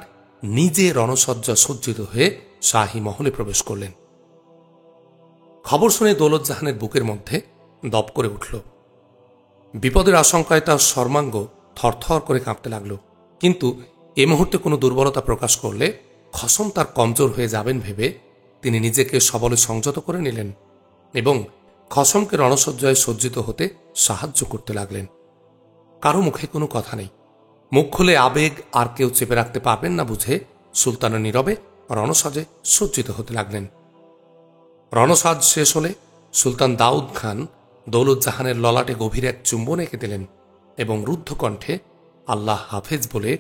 নিজে রণসজ্জা সজ্জিত হয়ে শাহী মহলে প্রবেশ করলেন। খবর শুনে দৌলত জাহানের বুকের মধ্যে দপ করে উঠল। বিপদের আশঙ্কায় তার সর্বাঙ্গ থরথর করে কাঁপতে লাগল। কিন্তু এ মুহূর্তে কোনো দুর্বলতা প্রকাশ করলে খসম তার কমজোর হয়ে যাবেন ভেবে তিনি নিজেকে সবলে সংযত করে নিলেন এবং খসমকে রণসজ্জায় সজ্জিত হতে সাহায্য করতে লাগলেন। কারো মুখে কোনো কথা নেই। মুখ খুলে আবেগ আর কেউ চেপে রাখতে পারবেন না বুঝে সুলতানা নীরবে রণসাজে সজ্জিত হতে লাগলেন। রণসাজ শেষ হলে সুলতান দাউদ খান দৌলতজাহানের ললাটে গভীর এক চুম্বন এঁকে দিলেন এবং রুদ্ধ কণ্ঠে আল্লাহ হাফেজ বলে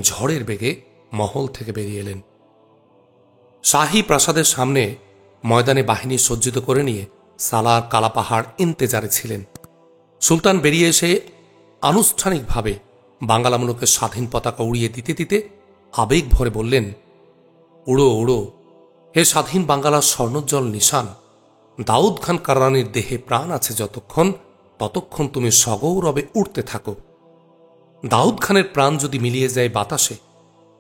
ঝড়ের বেগে মহল থেকে বেরিয়ে এলেন। শাহী প্রাসাদের সামনে ময়দানে বাহিনী সজ্জিত করে নিয়ে সালার কালাপাহাড় ইন্তেজারে ছিলেন। সুলতান বেরিয়ে এসে আনুষ্ঠানিকভাবে বাঙ্গালামুলকের স্বাধীন পতাকা উড়িয়ে দিতে দিতে আবেগ ভরে বললেন, উড়ো উড়ো হে স্বাধীন বাঙ্গালার স্বর্ণোজ্জ্বল নিশান। দাউদ খান কাররানির দেহে প্রাণ আছে যতক্ষণ, ততক্ষণ তুমি সগৌরবে উড়তে থাকো। দাউদ খানের প্রাণ যদি মিলিয়ে যায় বাতাসে,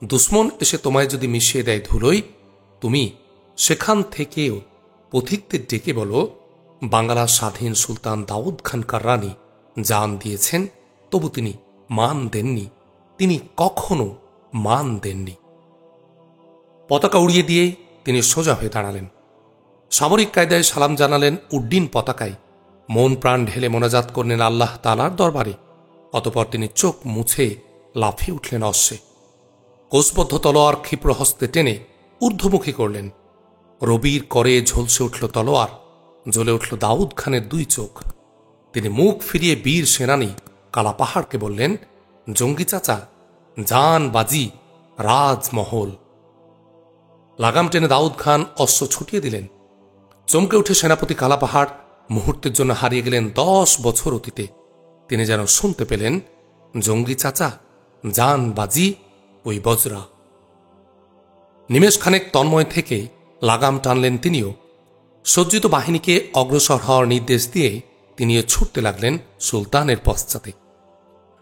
দুশ্মন এসে তোমায় যদি মিশিয়ে দেয় ধুলোই, তুমি সেখান থেকেও পথিকদের ডেকে বলো, বাংলার স্বাধীন সুলতান দাউদ খান কাররানি জান দিয়েছেন, তবু তিনি মান দেননি, তিনি কখনো মান দেননি। পতাকা উড়িয়ে দিয়ে তিনি সোজা হয়ে দাঁড়ালেন। সামরিক কায়দায় সালাম জানালেন উড্ডীন পতাকায়, মন প্রাণ ঢেলে মোনাজাত করলেন আল্লাহ তাআলার দরবারে। অতপর তিনি চোখ মুছে লাফিয়ে উঠলেন অশ্বে। কোষবদ্ধ তলোয়ার ক্ষিপ্র হস্তে টেনে ঊর্ধ্বমুখী করলেন। রবির করে ঝলসে উঠল তলোয়ার, জ্বলে উঠল দাউদ খানের দুই চোখ। তিনি মুখ ফিরিয়ে বীর সেনানী কালাপাহাড়কে বললেন, জঙ্গি চাচা, জান বাজি রাজমহল। লাগাম টেনে দাউদ খান অস্ত্র ছুটিয়ে দিলেন। চমকে উঠে সেনাপতি কালাপাহাড় মুহূর্তের জন্য হারিয়ে গেলেন 10 বছর অতীতে। তিনি যেন শুনতে পেলেন, জঙ্গি চাচা, জান বাজি ওই বজরা। নিমেষখানেক তন্ময় থেকে লাগাম টানলেন তিনিও। সজ্জিত বাহিনীকে অগ্রসর হওয়ার নির্দেশ দিয়ে তিনিও ছুটতে লাগলেন সুলতানের পশ্চাতে।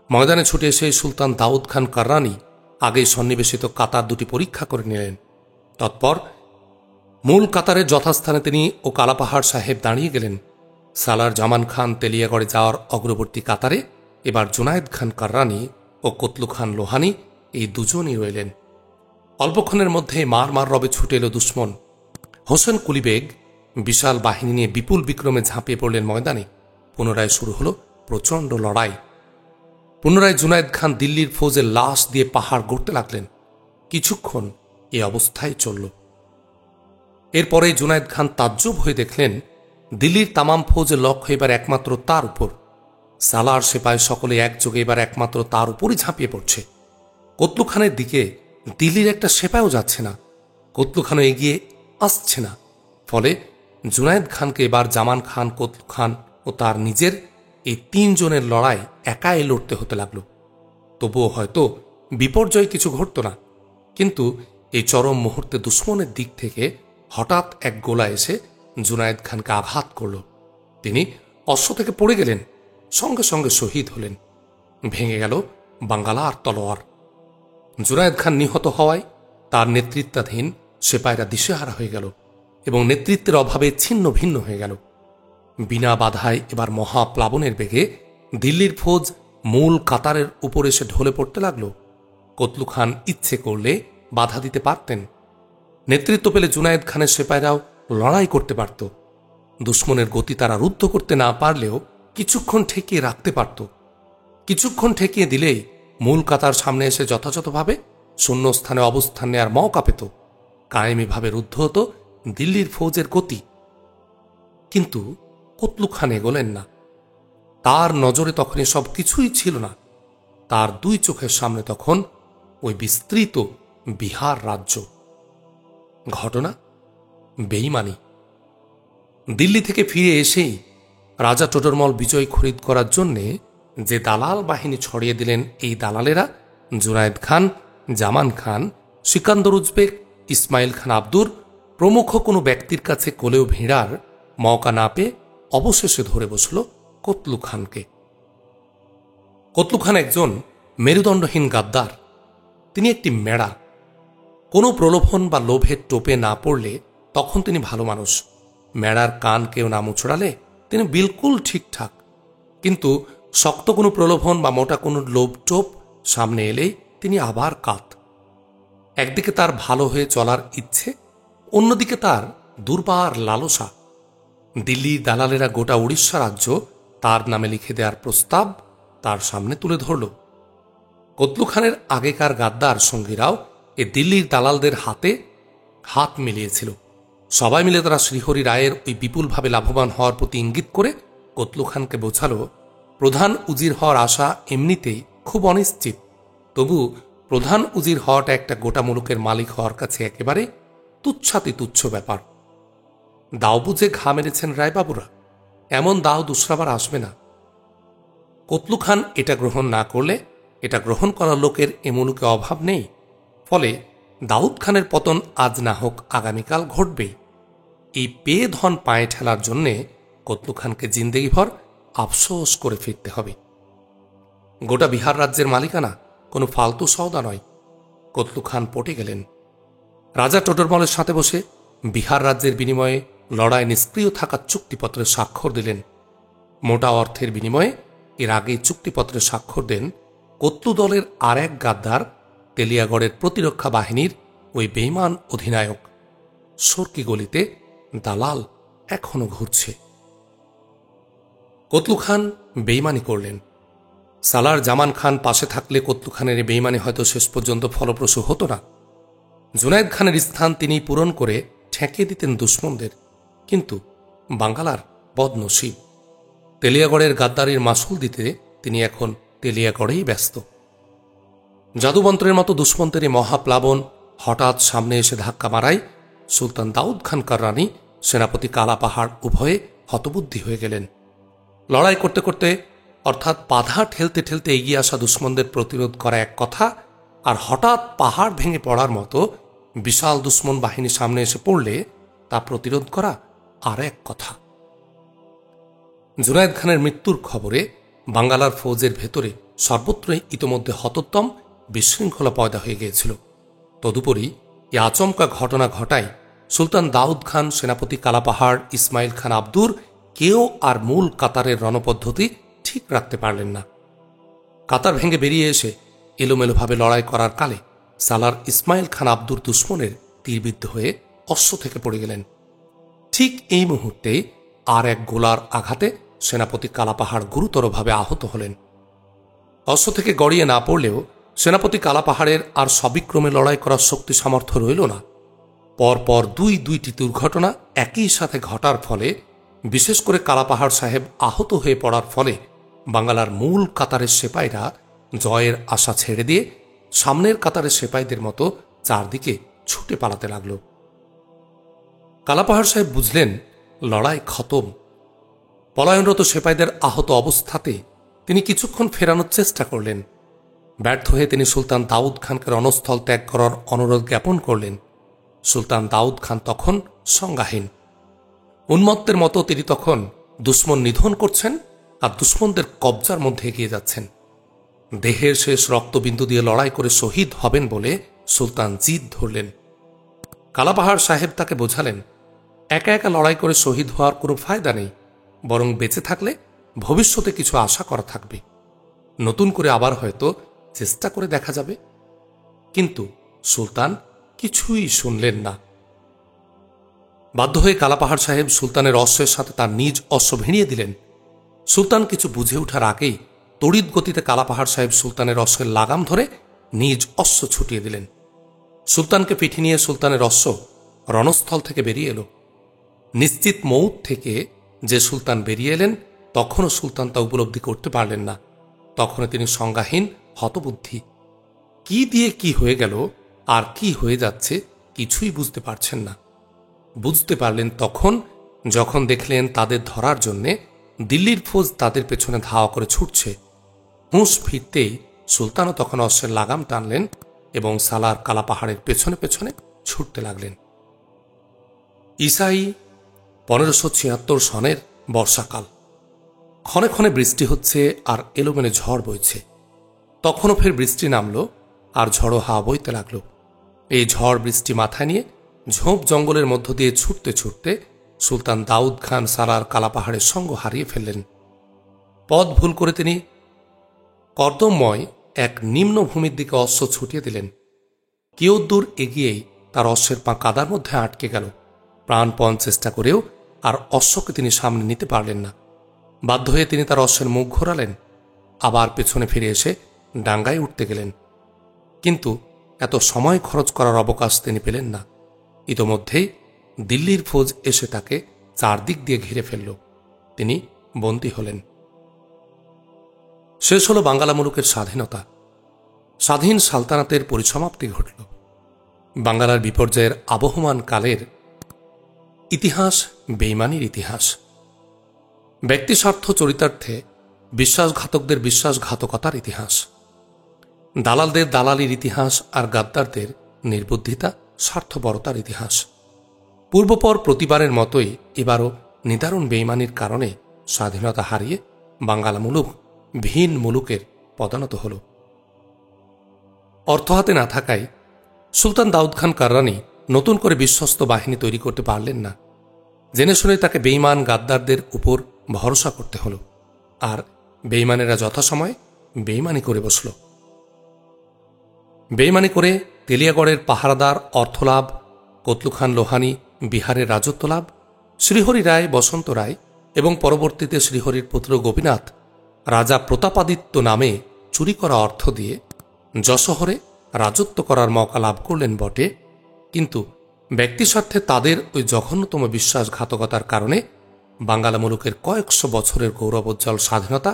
ময়দানে ছুটে এসে সুলতান দাউদ খান কাররানি আগেই সন্নিবেশিত কাতার দুটি পরীক্ষা করে নিলেন। তৎপর মূল কাতারের যথাস্থানে তিনি ও কালাপাহাড় সাহেব দাঁড়িয়ে গেলেন। সালার জামান খান তেলিয়াগড়ে যাওয়ার অগ্রবর্তী কাতারে এবার জুনায়েদ খান কাররানি ও কতলু খান লোহানি এই দুজনই রইলেন। অল্পক্ষণের মধ্যে মার মার রবে ছুটে এলো দুশ্মন। হোসেন কুলি বেগ বিশাল বাহিনী নিয়ে বিপুল বিক্রমে ঝাঁপিয়ে পড়লেন ময়দানে। পুনরায় শুরু হল প্রচণ্ড লড়াই। পুনরায় জুনায়েদ খান দিল্লির ফৌজের লাশ দিয়ে পাহাড় গড়তে লাগলেন। কিছুক্ষণ এ অবস্থায় চলল। এরপরে জুনায়েদ খান তাজ্জব হয়ে দেখলেন, দিল্লির তামাম ফৌজের লক্ষ্য এবার একমাত্র তার উপর। সালার সেপাই সকলে একযোগে এবার একমাত্র তার উপরই ঝাঁপিয়ে পড়ছে। কতলু খানের দিকে দিল্লির একটা সেপাইও যাচ্ছে না, কতলু খানও এগিয়ে আসছে না। ফলে জুনায়েদ খানকে এবার জামান খান, কতলু খান ও তার নিজের এই 3 জনের লড়াই একাই লড়তে হতে লাগল। তবুও হয়তো বিপর্যয় কিছু ঘটত না, কিন্তু এই চরম মুহূর্তে দুশ্মনের দিক থেকে হঠাৎ এক গোলা এসে জুনায়েদ খানকে আঘাত করল। তিনি অশ্ব থেকে পড়ে গেলেন, সঙ্গে সঙ্গে শহীদ হলেন। ভেঙে গেল বাঙ্গালার তলোয়ার। জুনায়েদ খান নিহত হওয়ায় তার নেতৃত্বাধীন সেপাইরা দিশেহারা হয়ে গেল এবং নেতৃত্বের অভাবে ছিন্ন ভিন্ন হয়ে গেল। বিনা বাধায় এবার মহাপ্লাবনের বেগে দিল্লির ফৌজ মূল কাতারের উপর এসে ঢলে পড়তে লাগল। কতলু খান ইচ্ছে করলে বাধা দিতে পারতেন। নেতৃত্ব পেলে জুনায়েদ খানের সেপাইরাও লড়াই করতে পারত। দুশ্মনের গতি তারা রুদ্ধ করতে না পারলেও কিছুক্ষণ ঠেকিয়ে রাখতে পারত। কিছুক্ষণ ঠেকিয়ে দিলেই মূল কাতার সামনে এসে যথাযথভাবে শূন্যস্থানে অবস্থান নেয়ার মওকা পেত। কায়েমিভাবে রুদ্ধ হতো দিল্লির ফৌজের গতি। কিন্তু কতলু খান এগোলেন না। তার নজরে তখন এসব কিছুই ছিল না। তার 2 চোখের সামনে তখন ওই বিস্তৃত বিহার রাজ্য। ঘটনা বেঈমানি। দিল্লি থেকে ফিরে এসেই রাজা টোডরমল বিজয় খরিদ করার জন্যে যে দালাল বাহিনী ছড়িয়ে দিলেন, এই দালালেরা জুনায়েদ খান, জামান খান, সিকান্দর উজবেক, ইসমাইল খান আব্দুর প্রমুখ কোনো ব্যক্তির কাছে কোলেও ভিড়ার মওকা না পেয়ে অবশেষে ধরে বসল কতলু খানকে। কতলু খান একজন মেরুদণ্ডহীন গাদ্দার। তিনি একটি মেড়া। কোনো প্রলোভন বা লোভের টোপে না পড়লে তখন তিনি ভালো মানুষ। মেড়ার কান কেউ না মুচড়ালে তিনি বিলকুল ঠিকঠাক, কিন্তু শক্ত কোনো প্রলোভন বা মোটা কোনো লোভটোপ সামনে এলেই তিনি আবার কাত। একদিকে তার ভালো হয়ে চলার ইচ্ছে, অন্যদিকে তার দুর্বার লালসা। দিল্লির দালালেরা গোটা উড়িষ্যা রাজ্য তার নামে লিখে দেওয়ার প্রস্তাব তার সামনে তুলে ধরল। কতলু খানের আগেকার গাদ্দার সঙ্গীরাও এ দিল্লির দালালদের হাতে হাত মিলিয়েছিল। সবাই মিলে তারা শ্রীহরি রায়ের ওই বিপুলভাবে লাভবান হওয়ার প্রতি ইঙ্গিত করে কতলু খানকে বোঝাল, প্রধান উজির হওয়ার আশা এমনিতেই খুব অনিশ্চিত, তবু প্রধান উজির হওয়াটা একটা গোটা মুলুকের মালিক হওয়ার কাছে একেবারে তুচ্ছাতি তুচ্ছ ব্যাপার। দাও বুঝে ঘা মেরেছেন রায়বাবুরা, এমন দাও দুসরাবার আসবে না। কতলু খান এটা গ্রহণ না করলে এটা গ্রহণ করার লোকের এ মুলুকে অভাব নেই। ফলে দাউদ খানের পতন আজ না হোক আগামীকাল ঘটবেই। এই পেয়ে ধন পায়ে ঠেলার জন্যে কতলু খানকে জিন্দেগিভর আফসোস করে ফিরতে হবে। গোটা বিহার রাজ্যের মালিকানা কোনো ফালতু সওদা নয়। কতলু খান পটে গেলেন। রাজা টোডরমলের সাথে বসে বিহার রাজ্যের বিনিময়ে লড়াই নিষ্ক্রিয় থাকার চুক্তিপত্রে স্বাক্ষর দিলেন। মোটা অর্থের বিনিময়ে এর আগে চুক্তিপত্রে স্বাক্ষর দেন কতলু দলের আর এক গাদ্দার, তেলিয়াগড়ের প্রতিরক্ষা বাহিনীর ওই বেইমান অধিনায়ক। সরকি গলিতে দালাল এখনো ঘুরছে। কতলু খান বেইমানি করলেন। সালার জামান খান পাশে থাকলে কতলু খানের বেইমানি হয়তো শেষ পর্যন্ত ফলপ্রসূ হতো না। জুনায়েদ খানের স্থান তিনি পূরণ করে ঠেকিয়ে দিতেন দুশ্মনদের। কিন্তু বাঙ্গালার বদনসিব, তেলিয়াগড়ের গাদ্দারির মাসুল দিতে তিনি এখন তেলিয়াগড়েই ব্যস্ত। জাদুমন্ত্রের মতো দুশ্মনদের এই মহাপ্লাবন হঠাৎ সামনে এসে ধাক্কা মারায় সুলতান দাউদ খান কাররানি, সেনাপতি কালাপাহাড় উভয়ে হতবুদ্ধি হয়ে গেলেন। লড়াই করতে করতে, অর্থাৎ বাধা ঠেলতে ঠেলতে এগিয়ে আসা দুশ্মনদের প্রতিরোধ করা এক কথা, আর হঠাৎ পাহাড় ভেঙে পড়ার মতো বিশাল দুশ্মন বাহিনী সামনে এসে পড়লে তা প্রতিরোধ করা আর এক কথা। জুনায়েদ খানের মৃত্যুর খবরে বাঙ্গালার ফৌজের ভেতরে সর্বত্রই ইতোমধ্যে হতোত্তম বিশৃঙ্খলা পয়দা হয়ে গিয়েছিল। তদুপরি এ আচমকা ঘটনা ঘটায় সুলতান দাউদ খান, সেনাপতি কালাপাহাড়, ইসমাইল খান আব্দুর কেউ আর মূল কাতারের রণপদ্ধতি ঠিক রাখতে পারলেন না। কাতার ভেঙে বেরিয়ে এসে এলোমেলোভাবে লড়াই করার কালে সালার ইসমাইল খান আব্দুর দুশ্মনের তীরবিদ্ধ হয়ে অশ্ব থেকে পড়ে গেলেন। ঠিক এই মুহূর্তে আর এক গোলার আঘাতে সেনাপতি কালাপাহাড় গুরুতরভাবে আহত হলেন। অশ্ব থেকে গড়িয়ে না পড়লেও সেনাপতি কালাপাহাড়ের আর সবিক্রমে লড়াই করার শক্তি সামর্থ্য রইল না। পরপর দুইটি দুর্ঘটনা একই সাথে ঘটার ফলে, বিশেষ করে কালাপাহাড় সাহেব আহত হয়ে পড়ার ফলে বাঙ্গালার মূল কাতারের সেপাইরা জয়ের আশা ছেড়ে দিয়ে সামনের কাতারের সেপাইদের মতো চারদিকে ছুটে পালাতে লাগল। কালাপাহাড় সাহেব বুঝলেন লড়াই খতম। পলায়নরত সেপাইদের আহত অবস্থাতে তিনি কিছুক্ষণ ফেরানোর চেষ্টা করলেন। ব্যর্থ হয়ে তিনি সুলতান দাউদ খানকে রণস্থল ত্যাগ করার অনুরোধ জ্ঞাপন করলেন। সুলতান দাউদ খান তখন সংজ্ঞাহীন। উন্মত্তের মতো তিনি তখন দুশ্মন নিধন করছেন আর দুশ্মনদের কবজার মধ্যে এগিয়ে যাচ্ছেন। দেহের শেষ রক্তবিন্দু দিয়ে লড়াই করে শহীদ হবেন বলে সুলতান জিদ ধরলেন। কালাপাহাড় সাহেব তাকে বোঝালেন, একা একা লড়াই করে শহীদ হওয়ার কোনো ফায়দা নেই, বরং বেঁচে থাকলে ভবিষ্যতে কিছু আশা করা থাকবে, নতুন করে আবার হয়তো চেষ্টা করে দেখা যাবে। কিন্তু সুলতান কিছুই শুনলেন না। বাধ্য হয়ে কালাপাহাড় সাহেব সুলতানের অশ্বের সাথে তার নিজ অশ্ব ভিড়িয়ে দিলেন। সুলতান কিছু বুঝে ওঠার আগেই তড়িৎ গতিতে কালাপাহাড় সাহেব সুলতানের অশ্বের লাগাম ধরে নিজ অশ্ব ছুটিয়ে দিলেন। সুলতানকে পিঠে নিয়ে সুলতানের অশ্ব রণস্থল থেকে বেরিয়ে এলো। নিশ্চিত মৌত থেকে যে সুলতান বেরিয়ে এলেন, তখনও সুলতান তা উপলব্ধি করতে পারলেন না। তখন তিনি সংজ্ঞাহীন, হতবুদ্ধি। কি দিয়ে কি হয়ে গেল আর কি হয়ে যাচ্ছে কিছুই বুঝতে পারছেন না। বুঝতে পারলেন তখন যখন দেখলেন তাদের ধরার জন্যে দিল্লির ফৌজ তাদের পেছনে ধাওয়া করে ছুটছে। হুঁশ ফিরতেই সুলতানও তখন অশ্বের লাগাম টানলেন এবং সালার কালাপাহাড়ের পেছনে পেছনে ছুটতে লাগলেন। ইসাই 1576 সনের বর্ষাকাল। ক্ষণে ক্ষণে বৃষ্টি হচ্ছে আর এলোমেলো ঝড় বইছে। তখনও ফের বৃষ্টি নামল আর ঝড়ো হাওয়া বইতে লাগল। এই ঝড় বৃষ্টি মাথায় নিয়ে ঝোপ জঙ্গলের মধ্য দিয়ে ছুটতে ছুটতে সুলতান দাউদ খান সালার কালাপাহাড়ের সঙ্গ হারিয়ে ফেললেন। পথ ভুল করে তিনি কর্দমময় এক নিম্নভূমির দিকে অশ্ব ছুটিয়ে দিলেন। কিয়দ্দূর এগিয়েই তার অশ্বের পা কাদার মধ্যে আটকে গেল। প্রাণপণ চেষ্টা করেও আর অশ্বকে তিনি সামনে নিতে পারলেন না। বাধ্য হয়ে তিনি তার অশ্বের মুখ ঘোরালেন, আবার পেছনে ফিরে এসে ডাঙ্গায় উঠতে গেলেন। কিন্তু এত সময় খরচ করার অবকাশ তিনি পেলেন না। ইতোমধ্যেই দিল্লির ফৌজ এসে তাকে চারদিক দিয়ে ঘিরে ফেলল। তিনি বন্দী হলেন। শেষ হল বাঙ্গালা মুলুকের স্বাধীনতা। স্বাধীন সালতানাতের পরিসমাপ্তি ঘটল। বাঙ্গালার বিপর্যয়ের আবহমান কালের ইতিহাস বেইমানির ইতিহাস। ব্যক্তিস্বার্থ চরিতার্থে বিশ্বাসঘাতকদের বিশ্বাসঘাতকতার ইতিহাস, দালালদের দালালির ইতিহাস, আর গাদ্দারদের নির্বুদ্ধিতা স্বার্থপরতার ইতিহাস। পূর্বপর প্রতিবারের মতোই এবারও নিদারুণ বেইমানির কারণে স্বাধীনতা হারিয়ে বাঙ্গালা মুলুক ভিন মুলুকের পদানত হল। অর্থ হাতে না থাকায় সুলতান দাউদ খান কাররানি নতুন করে বিশ্বস্ত বাহিনী তৈরি করতে পারলেন না। জেনে শুনে তাকে বেইমান গাদ্দারদের উপর ভরসা করতে হল, আর বেইমানেরা যথাসময়ে বেইমানি করে বসল। বেইমানি করে তেলিয়াগড়ের পাহারাদার অর্থলাভ, কতলু খান লোহানি বিহারের রাজত্ব লাভ, শ্রীহরি রায়, বসন্ত রায় এবং পরবর্তীতে শ্রীহরির পুত্র গোপীনাথ রাজা প্রতাপাদিত্য নামে চুরি করা অর্থ দিয়ে যশোহরে রাজত্ব করার মৌকা লাভ করলেন বটে, কিন্তু ব্যক্তিস্বার্থে তাদের ওই জঘন্যতম বিশ্বাসঘাতকতার কারণে বাঙ্গালা মুলুকের কয়েকশো বছরের গৌরবোজ্জ্বল স্বাধীনতা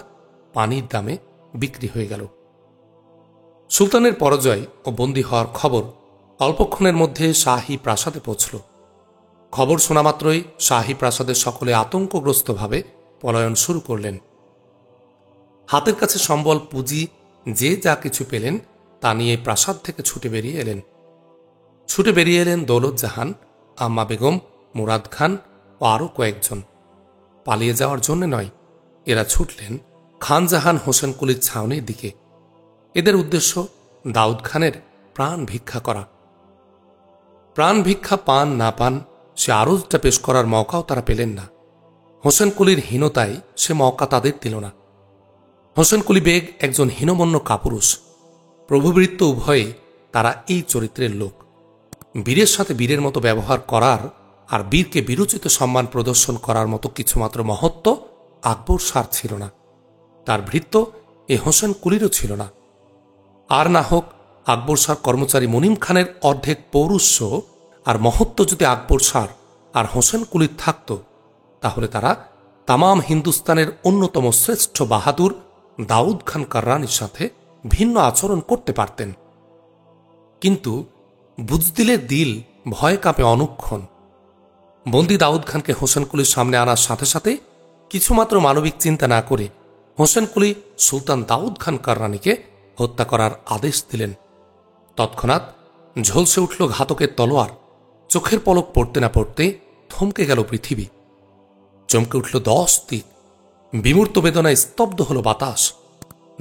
পানির দামে বিক্রি হয়ে গেল। সুলতানের পরাজয় ও বন্দী হওয়ার খবর অল্পক্ষণের মধ্যে শাহী প্রাসাদে পৌঁছল। খবর শোনামাত্রই শাহী প্রাসাদের সকলে আতঙ্কগ্রস্তভাবে পলায়ন শুরু করলেন। হাতের কাছে সম্বল পুঁজি যে যা কিছু পেলেন তা নিয়ে প্রাসাদ থেকে ছুটে বেরিয়ে এলেন দৌলত জাহান, আম্মা বেগম, মুরাদ খান ও আরও কয়েকজন। পালিয়ে যাওয়ার জন্য নয়, এরা ছুটলেন খানজাহান হোসেন কুলির ছাউনির দিকে। এদের উদ্দেশ্য দাউদ খানের প্রাণ ভিক্ষা করা। প্রাণ ভিক্ষা পান না পান সে আরজটা পেশ করার মৌকাও তারা পেলেন না। হোসেন কুলির হীনতায় সে মৌকা তাদের দিল না। হোসেন কুলি বেগ একজন হীনমন্য কাপুরুষ। প্রভুবৃত্ত উভয়ে তারা এই চরিত্রের লোক। বীরের সাথে বীরের মতো ব্যবহার করার আর বীরকে বিরোচিত সম্মান প্রদর্শন করার মতো কিছুমাত্র মহত্ব আকবর শাহর ছিল না। তার ভৃত্য এ হোসেন কুলিরও ছিল না। আর না হোক আকবর শাহর কর্মচারী মুনিম খানের অর্ধেক পৌরুষ্য আর মহত্ব যদি আকবর শাহর আর হোসেন কুলির থাকত, তাহলে তারা তামাম হিন্দুস্তানের অন্যতম শ্রেষ্ঠ বাহাদুর দাউদ খান কাররানির সাথে ভিন্ন আচরণ করতে পারতেন। কিন্তু বুজদিলের দিল ভয়ে কাঁপে অনুক্ষণ। বন্দী দাউদ খানকে হোসেন কুলির সামনে আনার সাথে সাথে কিছুমাত্র মানবিক চিন্তা না করে হোসেন কুলি সুলতান দাউদ খান কাররানিকে হত্যা করার আদেশ দিলেন। তৎক্ষণাৎ ঝলসে উঠল ঘাতকের তলোয়ার। চোখের পলক পড়তে না পড়তে থমকে গেল পৃথিবী। চমকে উঠল 10 দিক। বিমূর্ত বেদনায় স্তব্ধ হল বাতাস।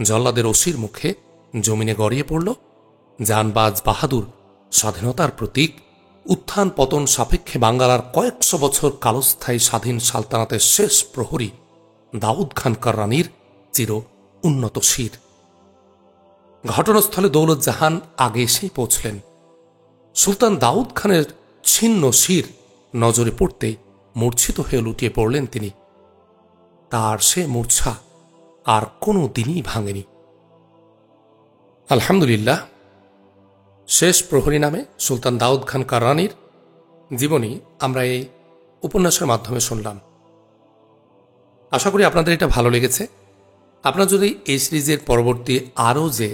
জল্লাদের অসির মুখে জমিনে গড়িয়ে পড়ল জানবাজ বাহাদুর, স্বাধীনতার প্রতীক, উত্থান পতন সাপেক্ষে বাঙ্গালার কয়েকশো বছর কালস্থায়ী স্বাধীন সালতানাতের শেষ প্রহরী দাউদ খান কাররানির চির উন্নত শির। ঘটনাস্থলে দৌলত জাহান আগে এসেই পৌঁছলেন। সুলতান দাউদ খানের ছিন্ন শির নজরে পড়তেই মূর্ছিত হয়ে লুটিয়ে পড়লেন তিনি। তার সে মূর্ছা আর কোনো দিনই ভাঙেনি। আলহামদুলিল্লাহ, শেষ প্রহরী নামে সুলতান দাউদ খান কাররানির জীবনী আমরা এই উপন্যাসের মাধ্যমে শুনলাম। আশা করি আপনাদের এটা ভালো লেগেছে। আপনারা যদি এই সিরিজের পরবর্তী আরও যে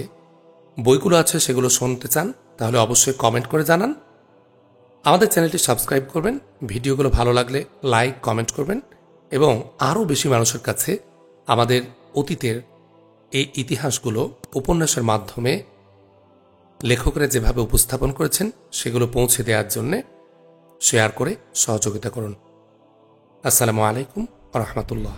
বইগুলো আছে সেগুলো শুনতে চান, তাহলে অবশ্যই কমেন্ট করে জানান। আমাদের চ্যানেলটি সাবস্ক্রাইব করবেন, ভিডিওগুলো ভালো লাগলে লাইক কমেন্ট করবেন এবং আরও বেশি মানুষের কাছে আমাদের অতীতের এই ইতিহাসগুলো উপন্যাসের মাধ্যমে লেখকরা যেভাবে উপস্থাপন করেছেন সেগুলো পৌঁছে দেওয়ার জন্যে শেয়ার করে সহযোগিতা করুন। আসসালামু আলাইকুম ওয়া রাহমাতুল্লাহ।